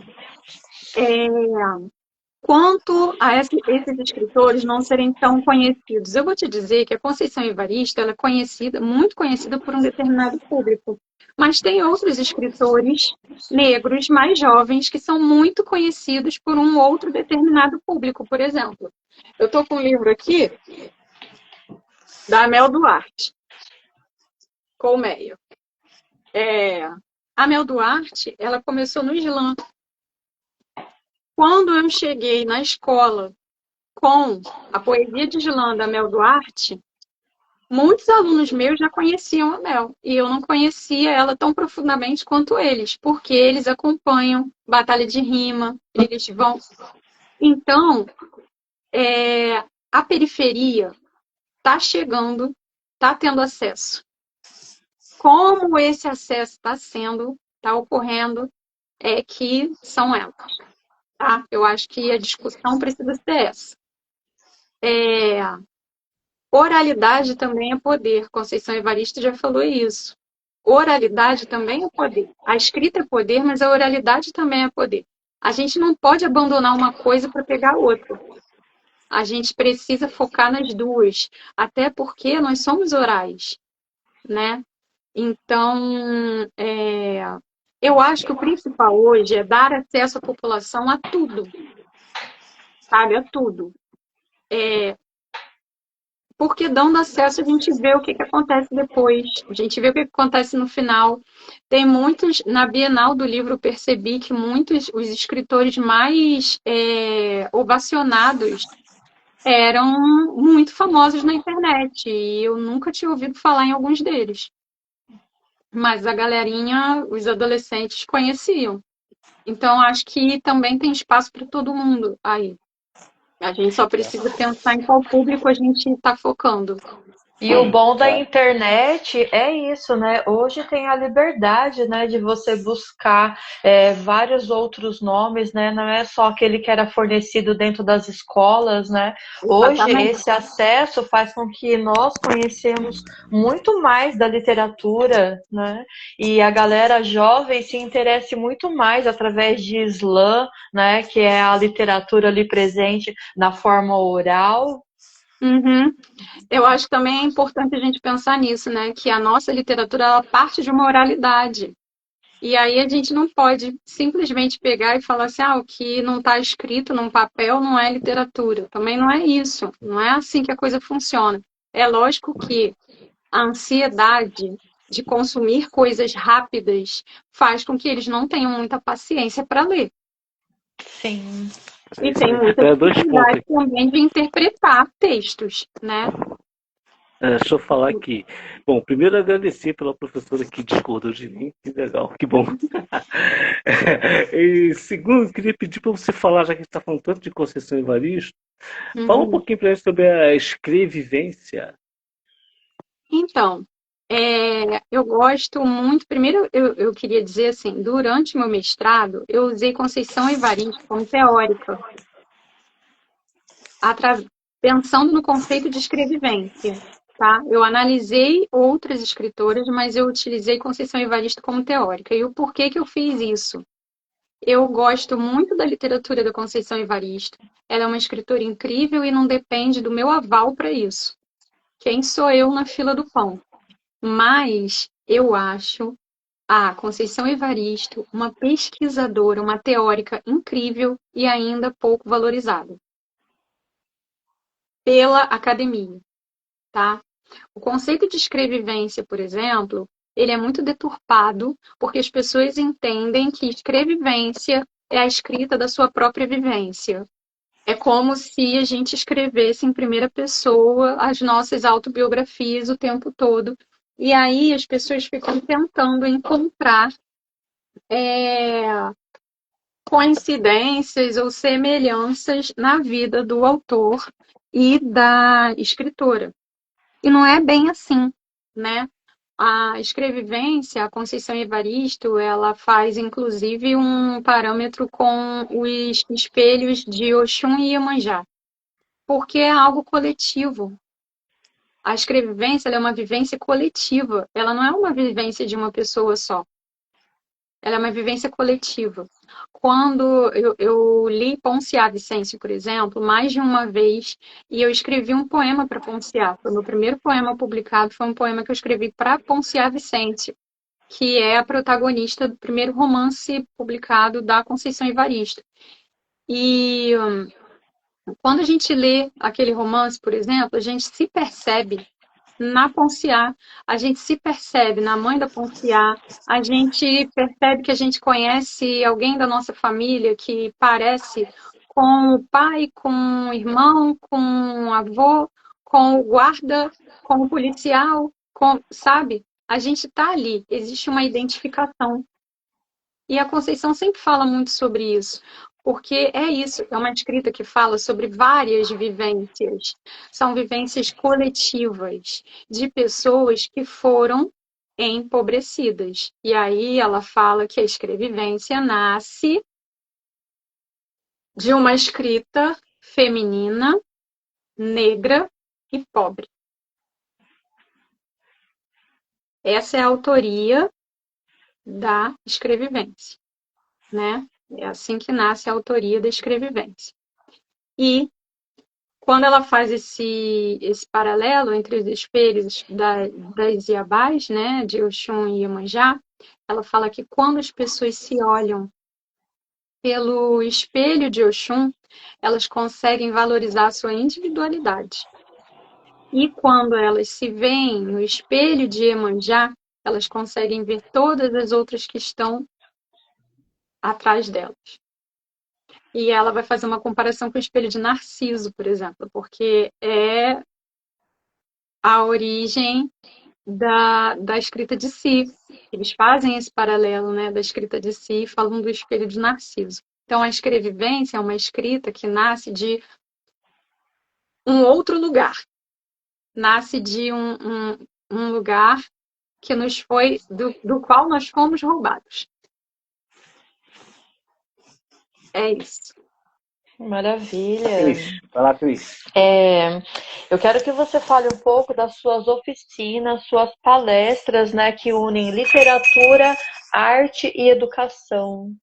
C: Quanto a esses escritores não serem tão conhecidos, eu vou te dizer que a Conceição Evaristo ela é conhecida, muito conhecida por um determinado público, mas tem outros escritores negros mais jovens que são muito conhecidos por um outro determinado público. Por exemplo, eu estou com um livro aqui da Mel Duarte, Colmeia. A Mel Duarte, ela começou no slam. Quando eu cheguei na escola com a poesia de slam da Mel Duarte, muitos alunos meus já conheciam a Mel, e eu não conhecia ela tão profundamente quanto eles, porque eles acompanham batalha de rima, eles vão... Então, a periferia está chegando, está tendo acesso. Como esse acesso está ocorrendo, é que são elas. Tá? Eu acho que a discussão precisa ser essa. Oralidade também é poder. Conceição Evaristo já falou isso. Oralidade também é poder. A escrita é poder, mas a oralidade também é poder. A gente não pode abandonar uma coisa para pegar outra. A gente precisa focar nas duas, até porque nós somos orais, né? Então, eu acho que o principal hoje é dar acesso à população a tudo, sabe? A tudo. Porque dando acesso a gente vê o que acontece depois, a gente vê o que acontece no final. Tem muitos, na Bienal do Livro eu percebi que os escritores mais ovacionados eram muito famosos na internet, e eu nunca tinha ouvido falar em alguns deles. Mas a galerinha, os adolescentes conheciam. Então, acho que também tem espaço para todo mundo aí. A gente só precisa pensar em qual público a gente está focando.
A: E o bom da internet é isso, né? Hoje tem a liberdade, né, de você buscar vários outros nomes, né? Não é só aquele que era fornecido dentro das escolas, né? Hoje esse acesso faz com que nós conhecemos muito mais da literatura, né? E a galera jovem se interesse muito mais através de slam, né? Que é a literatura ali presente na forma oral.
C: Uhum. Eu acho que também é importante a gente pensar nisso, né? Que a nossa literatura ela parte de uma oralidade. E aí a gente não pode simplesmente pegar e falar assim, o que não está escrito num papel não é literatura. Também não é isso. Não é assim que a coisa funciona. É lógico que a ansiedade de consumir coisas rápidas faz com que eles não tenham muita paciência para ler.
A: Sim.
C: E tem muita dificuldade também de interpretar textos, né?
B: Deixa eu falar aqui. Bom, primeiro agradecer pela professora que discordou de mim. Que legal, que bom. E segundo, queria pedir para você falar, já que a gente está falando tanto de Conceição Evaristo, fala um pouquinho para a gente sobre a escrevivência.
C: Então, eu gosto muito. Primeiro, eu queria dizer assim: durante meu mestrado, eu usei Conceição Evaristo como teórica, pensando no conceito de escrevivência. Tá? Eu analisei outras escritoras, mas eu utilizei Conceição Evaristo como teórica. E o porquê que eu fiz isso? Eu gosto muito da literatura da Conceição Evaristo. Ela é uma escritora incrível e não depende do meu aval para isso. Quem sou eu na fila do pão? Mas eu acho a Conceição Evaristo uma pesquisadora, uma teórica incrível e ainda pouco valorizada pela academia, tá? O conceito de escrevivência, por exemplo, ele é muito deturpado porque as pessoas entendem que escrevivência é a escrita da sua própria vivência. É como se a gente escrevesse em primeira pessoa as nossas autobiografias o tempo todo. E aí as pessoas ficam tentando encontrar coincidências ou semelhanças na vida do autor e da escritora. E não é bem assim, né? A escrevivência, a Conceição Evaristo, ela faz inclusive um parâmetro com os espelhos de Oxum e Iemanjá, porque é algo coletivo. A escrevivência ela é uma vivência coletiva, ela não é uma vivência de uma pessoa só, ela é uma vivência coletiva. Quando eu li Ponciá Vicêncio, por exemplo, mais de uma vez, e eu escrevi um poema para Ponciá. Foi o meu primeiro poema publicado, foi um poema que eu escrevi para Ponciá Vicêncio, que é a protagonista do primeiro romance publicado da Conceição Evaristo. E quando a gente lê aquele romance, por exemplo, a gente se percebe na Ponciá, a gente se percebe na mãe da Ponciá, a gente percebe que a gente conhece alguém da nossa família que parece com o pai, com o irmão, com o avô, com o guarda, com o policial, sabe? A gente está ali, existe uma identificação. E a Conceição sempre fala muito sobre isso, porque é isso, é uma escrita que fala sobre várias vivências. São vivências coletivas de pessoas que foram empobrecidas. E aí ela fala que a escrevivência nasce de uma escrita feminina, negra e pobre. Essa é a autoria da escrevivência, né? É assim que nasce a autoria da escrevivência. E quando ela faz esse paralelo entre os espelhos das Iabás, né, de Oxum e Iemanjá, ela fala que quando as pessoas se olham pelo espelho de Oxum, elas conseguem valorizar a sua individualidade. E quando elas se veem no espelho de Iemanjá, elas conseguem ver todas as outras que estão atrás delas. E ela vai fazer uma comparação com o espelho de Narciso, por exemplo, porque é a origem da escrita de si. Eles fazem esse paralelo, né, da escrita de si e falam do espelho de Narciso. Então, a escrevivência é uma escrita que nasce de um outro lugar. Nasce de um lugar que nos foi, do qual nós fomos roubados. É isso.
A: Maravilha.
B: Cris, vai lá, Cris.
A: Eu quero que você fale um pouco das suas oficinas, suas palestras, né, que unem literatura, arte e educação.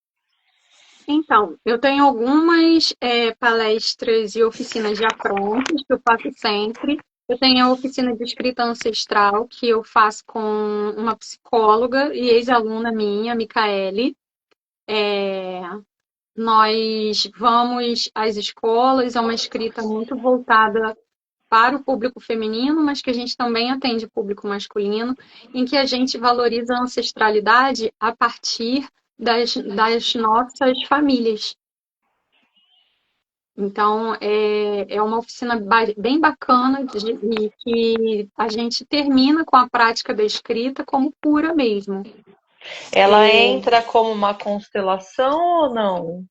C: Então, eu tenho algumas palestras e oficinas já prontas, que eu faço sempre. Eu tenho a oficina de escrita ancestral, que eu faço com uma psicóloga e ex-aluna minha, Micaele. Nós vamos às escolas, é uma escrita muito voltada para o público feminino, mas que a gente também atende o público masculino, em que a gente valoriza a ancestralidade a partir das nossas famílias. Então, é uma oficina bem bacana e que a gente termina com a prática da escrita como cura mesmo.
A: Ela entra como uma constelação ou não?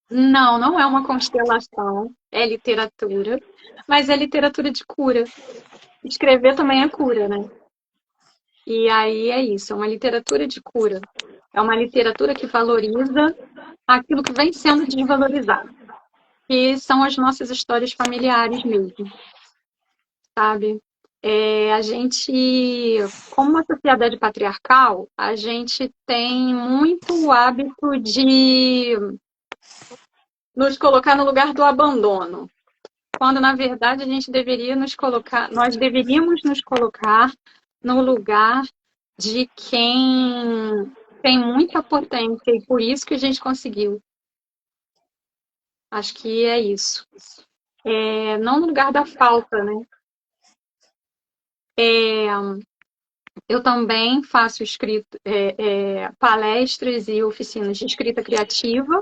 C: Não, não é uma constelação, é literatura, mas é literatura de cura. Escrever também é cura, né? E aí é isso, é uma literatura de cura. É uma literatura que valoriza aquilo que vem sendo desvalorizado, que são as nossas histórias familiares mesmo, sabe? A gente, como uma sociedade patriarcal, a gente tem muito o hábito de nos colocar no lugar do abandono, quando na verdade a gente deveria nós deveríamos nos colocar no lugar de quem tem muita potência e por isso que a gente conseguiu. Acho que é isso. Não no lugar da falta, né? Eu também faço palestras e oficinas de escrita criativa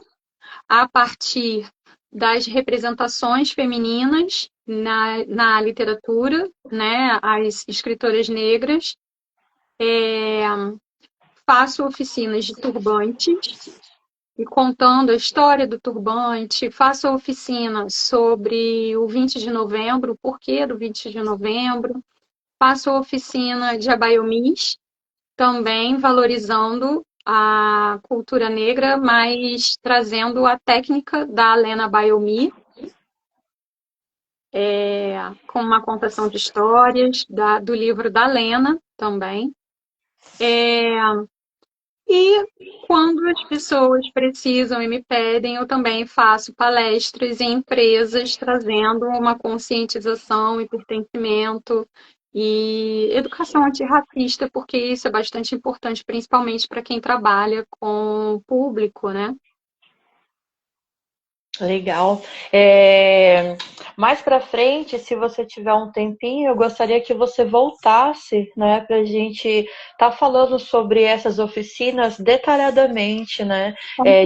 C: a partir das representações femininas na literatura, né? As escritoras negras. Faço oficinas de turbantes e contando a história do turbante. Faço oficina sobre o 20 de novembro, o porquê do 20 de novembro. Faço oficina de abaiomis, também valorizando a cultura negra, mas trazendo a técnica da Lena Abaiomi, com uma contação de histórias do livro da Lena também. E quando as pessoas precisam e me pedem, eu também faço palestras em empresas trazendo uma conscientização e pertencimento e educação antirracista, porque isso é bastante importante, principalmente para quem trabalha com o público, né?
A: Legal. Mais para frente, se você tiver um tempinho, eu gostaria que você voltasse, né, para a gente estar falando sobre essas oficinas detalhadamente, né,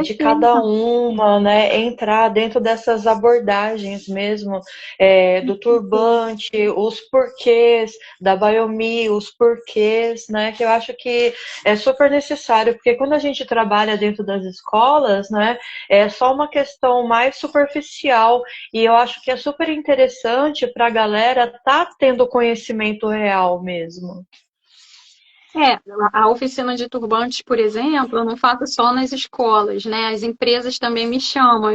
A: de cada uma, né, entrar dentro dessas abordagens mesmo, do turbante, os porquês, da Abaiomi, os porquês, né, que eu acho que é super necessário, porque quando a gente trabalha dentro das escolas, né, é só uma questão mais superficial e eu acho que é super interessante para a galera estar tendo conhecimento real mesmo.
C: A oficina de turbantes, por exemplo, eu não faço só nas escolas, né? As empresas também me chamam.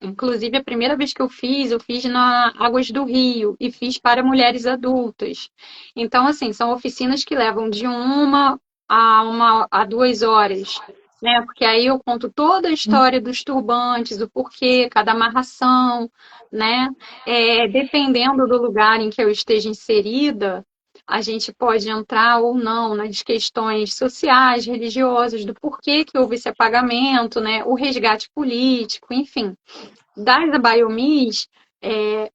C: Inclusive, a primeira vez que eu fiz na Águas do Rio e fiz para mulheres adultas. Então, assim, são oficinas que levam de 1 a 2 horas, né? Porque aí eu conto toda a história dos turbantes, o porquê, cada amarração, né? Dependendo do lugar em que eu esteja inserida, a gente pode entrar ou não nas questões sociais, religiosas, do porquê que houve esse apagamento, né? O resgate político, enfim. Das Abaiomis,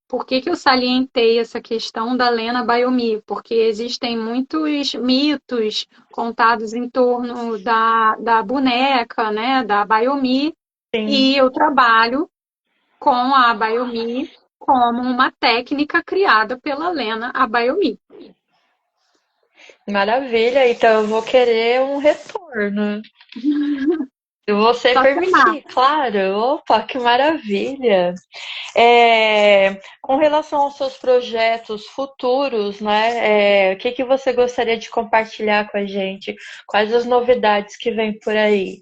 C: por que eu salientei essa questão da Lena Abaiomi? Porque existem muitos mitos contados em torno da boneca, né? Da Abaiomi, e eu trabalho com a Abaiomi como uma técnica criada pela Lena Abaiomi.
A: Maravilha, então eu vou querer um retorno. Eu vou ser permitir, claro. Opa, que maravilha. Com relação aos seus projetos futuros, né? O que você gostaria de compartilhar com a gente? Quais as novidades que vem por aí?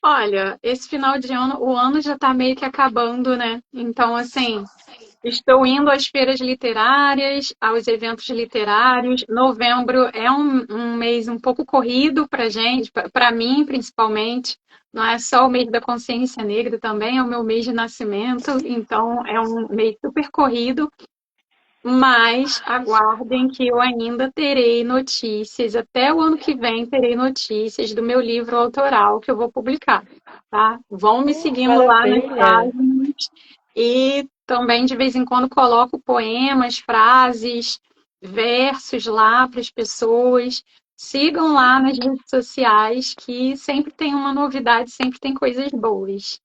C: Olha, esse final de ano, o ano já está meio que acabando, né? Então, assim, estou indo às feiras literárias, aos eventos literários. Novembro é um mês um pouco corrido para gente, para mim principalmente. Não é só o mês da consciência negra, também é o meu mês de nascimento, então é um mês super corrido. Mas aguardem que eu ainda terei notícias, até o ano que vem terei notícias do meu livro autoral que eu vou publicar, tá? Vão me seguindo lá nas páginas e também de vez em quando coloco poemas, frases, versos lá para as pessoas. Sigam lá nas redes sociais que sempre tem uma novidade, sempre tem coisas boas.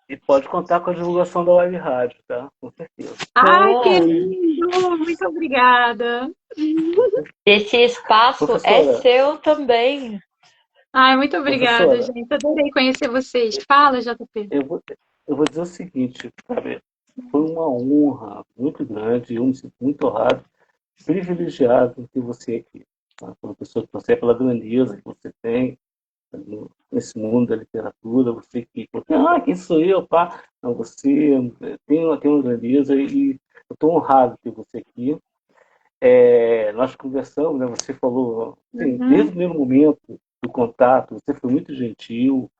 B: E pode contar com a divulgação da Web Rádio, tá? Com certeza.
C: Ai, que
A: Bom,
C: lindo! Muito obrigada.
A: esse espaço é
B: Professora,
A: seu também.
C: Ai, muito obrigada,
B: professora,
C: gente. Adorei conhecer vocês. Fala, JP.
B: eu vou dizer o seguinte, sabe? Foi uma honra muito grande, eu me sinto muito honrado, privilegiado em ter você aqui. Tá? Pela pessoa que você é, pela grandeza que você tem nesse mundo da literatura, você que, quem sou eu, pá? Não, você tem uma grandeza e eu estou honrado de ter você aqui. Nós conversamos, né? Você falou, assim, desde
C: Uhum.
B: o primeiro momento do contato, você foi muito gentil.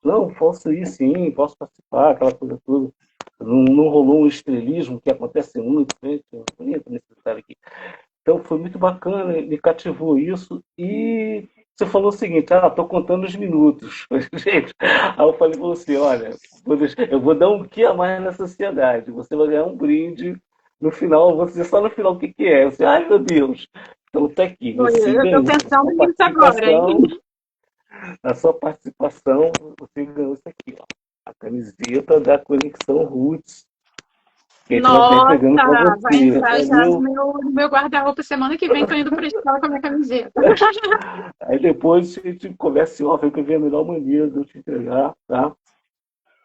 B: Não, posso ir sim, posso participar, aquela coisa toda. Não rolou um estrelismo que acontece muito, né? Eu não entro nesse detalhe aqui. Então foi muito bacana, me cativou isso. E você falou o seguinte: estou contando os minutos. Gente, aí eu falei para você: olha, eu vou dar um quê a mais na sociedade. Você vai ganhar um brinde. No final, eu vou dizer só no final o que, que é. Você, ai meu Deus. Então tá aqui, você
C: Eu estou
B: ganhou
C: pensando nisso agora, hein?
B: a sua participação, você ganhou isso aqui, ó. A camiseta da Conexão Roots, que a gente vai estar
C: Nossa,
B: entregando para
C: vai
B: você,
C: entrar já no
B: valeu?
C: meu guarda-roupa semana que vem, tô indo para a escola com a minha camiseta.
B: Aí depois a gente conversa em off, que eu vi a melhor maneira de eu te entregar, tá?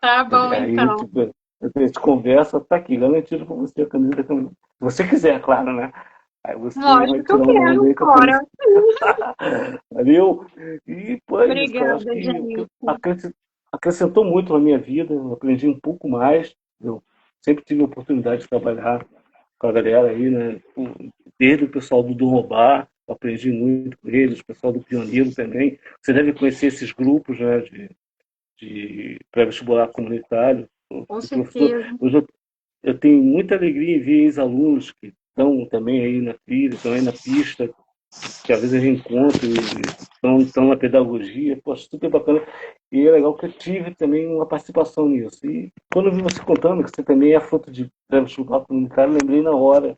C: Tá bom,
B: Aí
C: então.
B: tipo, a gente conversa, tá aqui, garantido para você a camisa. Se você quiser, claro, né? Aí você vai
C: Lógico que eu
B: tirar uma onda
C: quero,
B: aí com a
C: fora.
B: camisa. Valeu? E pô, é isso, cara. Eu acho
C: Obrigada,
B: que
C: gente.
B: acrescentou muito na minha vida, eu aprendi um pouco mais. Eu sempre tive a oportunidade de trabalhar com a galera aí, né? Desde o pessoal do Durrobá, aprendi muito com eles, o pessoal do Pioneiro também. Você deve conhecer esses grupos, né, de pré-vestibular comunitário.
C: Com
B: O professor,
C: certeza.
B: hoje eu tenho muita alegria em ver ex-alunos que estão também aí na trilha, estão aí na pista, que às vezes a gente encontra e estão na pedagogia, poxa, super bacana. E é legal que eu tive também uma participação nisso. E quando eu vi você contando que você também é fruto de pré-vestibular comunitário, eu lembrei na hora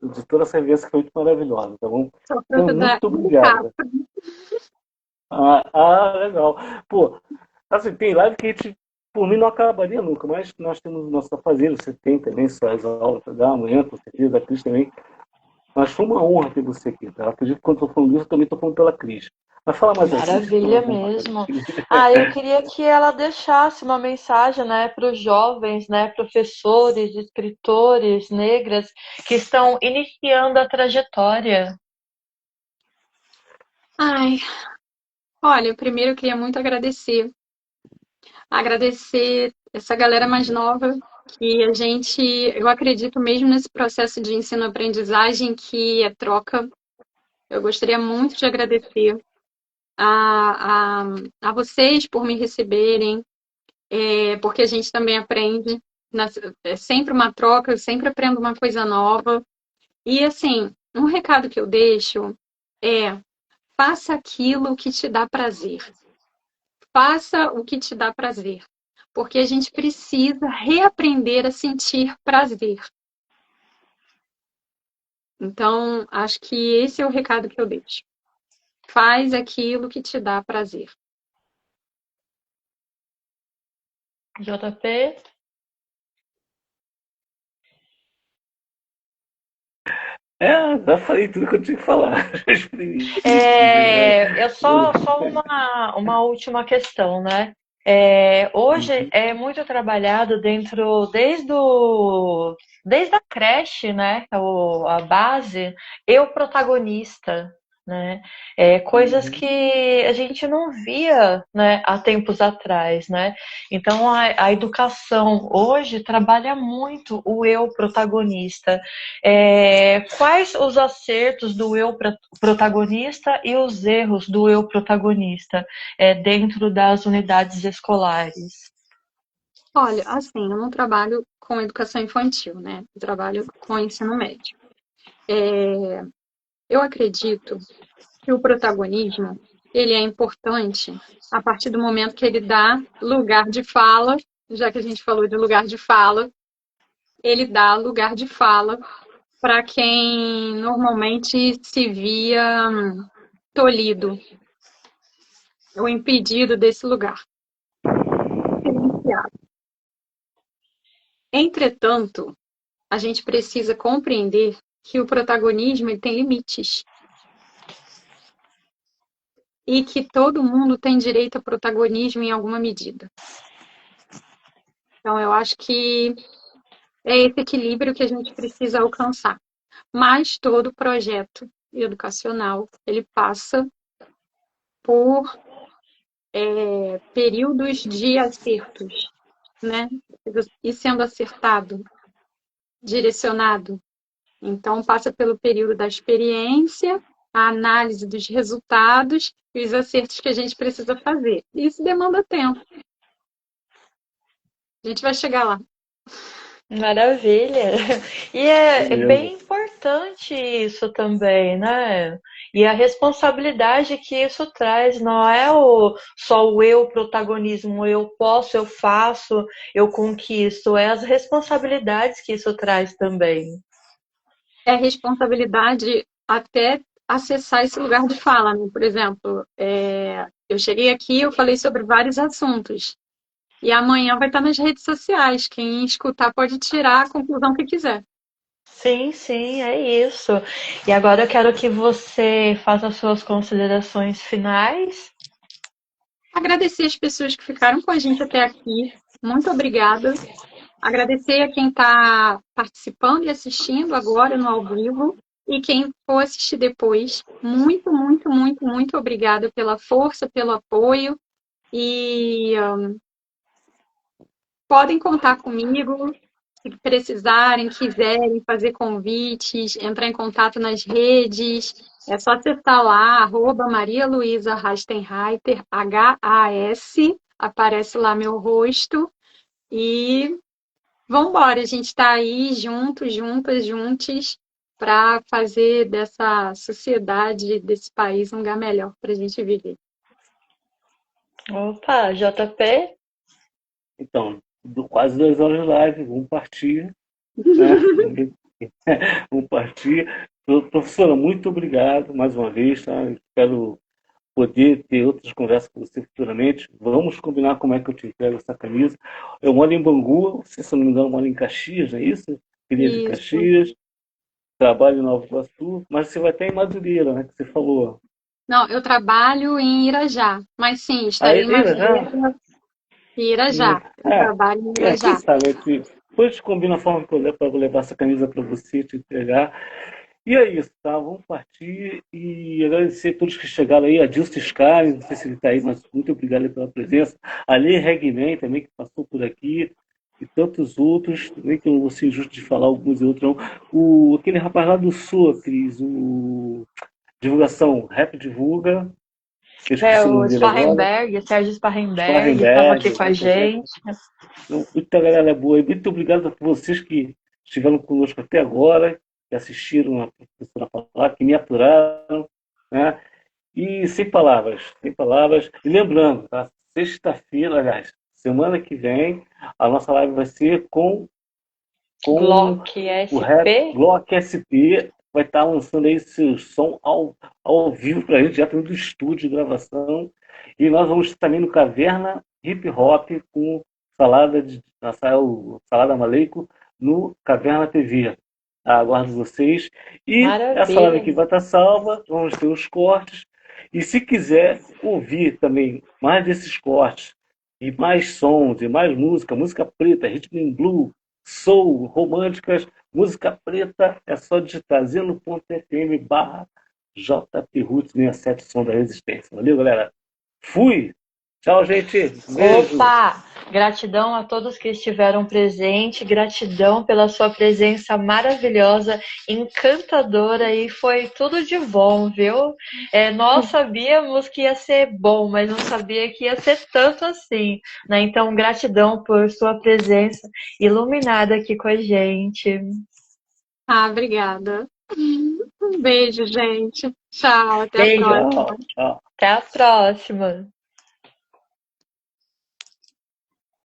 B: de toda essa vivência que foi muito maravilhosa, tá bom?
C: Sou
B: Então,
C: fruto da
B: muito
C: Unicap.
B: obrigado. Legal. Pô, assim, tem live que a gente, por mim, não acabaria nunca, mas nós temos nossos afazeres, você tem também suas aulas para dar amanhã, com certeza, a Cris também. Mas foi uma honra ter você aqui, tá? Eu acredito que quando eu estou falando isso, eu também estou falando pela Cris. Mas fala mais aí, Cris, fica à
A: Maravilha
B: vontade.
A: mesmo. Eu queria que ela deixasse uma mensagem, né, para os jovens, né, professores, escritores, negras que estão iniciando a trajetória.
C: Ai, olha, primeiro eu queria muito agradecer essa galera mais nova que eu acredito mesmo nesse processo de ensino-aprendizagem que é troca. Eu gostaria muito de agradecer a, a, a vocês por me receberem, porque a gente também aprende, é sempre uma troca, eu sempre aprendo uma coisa nova. E assim, um recado que eu deixo é: faça aquilo que te dá prazer. Faça o que te dá prazer, porque a gente precisa reaprender a sentir prazer. Então, acho que esse é o recado que eu deixo. Faz aquilo que te dá prazer.
A: JP?
B: Já falei tudo que eu tinha que falar. Já exprimi.
A: Eu só uma última questão, né? Hoje é muito trabalhado desde a creche, né? A base, eu protagonista, né? Coisas
B: Uhum.
A: que a gente não via, né, há tempos atrás, né? Então a educação hoje trabalha muito o eu protagonista. Quais os acertos do eu protagonista e os erros do eu protagonista dentro das unidades escolares?
C: Olha, assim, eu não trabalho com educação infantil, né? Eu trabalho com ensino médio. Eu acredito que o protagonismo, ele é importante a partir do momento que ele dá lugar de fala, já que a gente falou de lugar de fala, ele dá lugar de fala para quem normalmente se via tolhido ou impedido desse lugar, silenciado. Entretanto, a gente precisa compreender que o protagonismo ele tem limites e que todo mundo tem direito a protagonismo em alguma medida. Então, eu acho que é esse equilíbrio que a gente precisa alcançar. Mas todo projeto educacional ele passa por períodos de acertos, né? E sendo acertado, direcionado. Então, passa pelo período da experiência, a análise dos resultados e os acertos que a gente precisa fazer. Isso demanda tempo. A gente vai chegar lá.
A: Maravilha! E é
B: Beleza.
A: bem importante isso também, né? E a responsabilidade que isso traz, não é só o eu protagonismo, eu posso, eu faço, eu conquisto, é as responsabilidades que isso traz também.
C: É responsabilidade até acessar esse lugar de fala, né? Por exemplo, eu cheguei aqui, eu falei sobre vários assuntos. E amanhã vai estar nas redes sociais. Quem escutar pode tirar a conclusão que quiser.
A: Sim, sim, é isso. E agora eu quero que você faça as suas considerações finais.
C: Agradecer as pessoas que ficaram com a gente até aqui. Muito obrigada. Agradecer a quem está participando e assistindo agora no ao vivo. E quem for assistir depois. Muito, muito, muito, muito obrigada pela força, pelo apoio. E podem contar comigo. Se precisarem, quiserem fazer convites, entrar em contato nas redes, é só acessar lá, Maria Luísa Rastenreiter, HAS, aparece lá meu rosto. E vamos embora, a gente está aí juntos, juntas, juntos, para fazer dessa sociedade, desse país um lugar melhor para a gente viver.
A: Opa, JP?
B: Então, quase 2 horas de live, vamos partir, né? Vamos partir. Professora, muito obrigado mais uma vez, tá? Espero poder ter outras conversas com você futuramente. Vamos combinar como é que eu te entrego essa camisa. Eu moro em Bangu, se eu não me engano, moro em Caxias, não é isso? Cria de
C: Isso.
B: Caxias, trabalho em Nova Iguaçu, mas você vai até em Madureira, né? Que você falou.
C: Não, eu trabalho em Irajá, mas sim, estarei
B: Aí,
C: em
B: já?
C: Madureira e Irajá. Eu trabalho em
B: Quem
C: Irajá.
B: sabe, depois combina a forma que eu vou levar essa camisa para você, te entregar. E é isso, tá? Vamos partir e agradecer a todos que chegaram aí. A Dilce Sky, não sei se ele está aí, mas muito obrigado pela presença. A Lê Regman também, que passou por aqui. E tantos outros, também que eu não vou ser injusto de falar alguns e outros, não. Aquele rapaz lá do Sul, Cris, divulgação, Rap Divulga. Eu
A: É
B: esqueci o
A: o
B: nome dele agora.
A: Sparrenberg, Sérgio Sparrenberg, estava
B: Sparrenberg,
A: aqui com a
B: exatamente.
A: gente.
B: Muita galera é boa. E muito obrigado a vocês que estiveram conosco até agora, que assistiram a professora falar, que me aturaram, né? E sem palavras, sem palavras. E lembrando, tá? Sexta-feira, aliás, semana que vem, a nossa live vai ser com
A: Glock
B: o Rap
A: SP.
B: Glock SP. Vai estar lançando aí seu som ao vivo para a gente, já dentro do estúdio de gravação. E nós vamos estar também no Caverna Hip Hop com Salada Maleico no Caverna TV. Aguardo vocês. E essa live
A: Maravilha.
B: aqui vai estar salva, vamos ter os cortes. E se quiser ouvir também mais desses cortes, e mais sons, e mais música, música preta, rhythm and blues, soul, românticas, música preta, é só digitar zeno.fm/JPRoots67 Som da Resistência. Valeu, galera. Fui! Tchau, gente. Beijo.
A: Opa! Gratidão a todos que estiveram presentes, gratidão pela sua presença maravilhosa, encantadora e foi tudo de bom, viu? Nós sabíamos que ia ser bom, mas não sabia que ia ser tanto assim, né? Então, gratidão por sua presença iluminada aqui com a gente.
C: Obrigada. Um beijo, gente. Tchau, até a
B: Beijo.
C: próxima.
B: Tchau.
A: Até a próxima!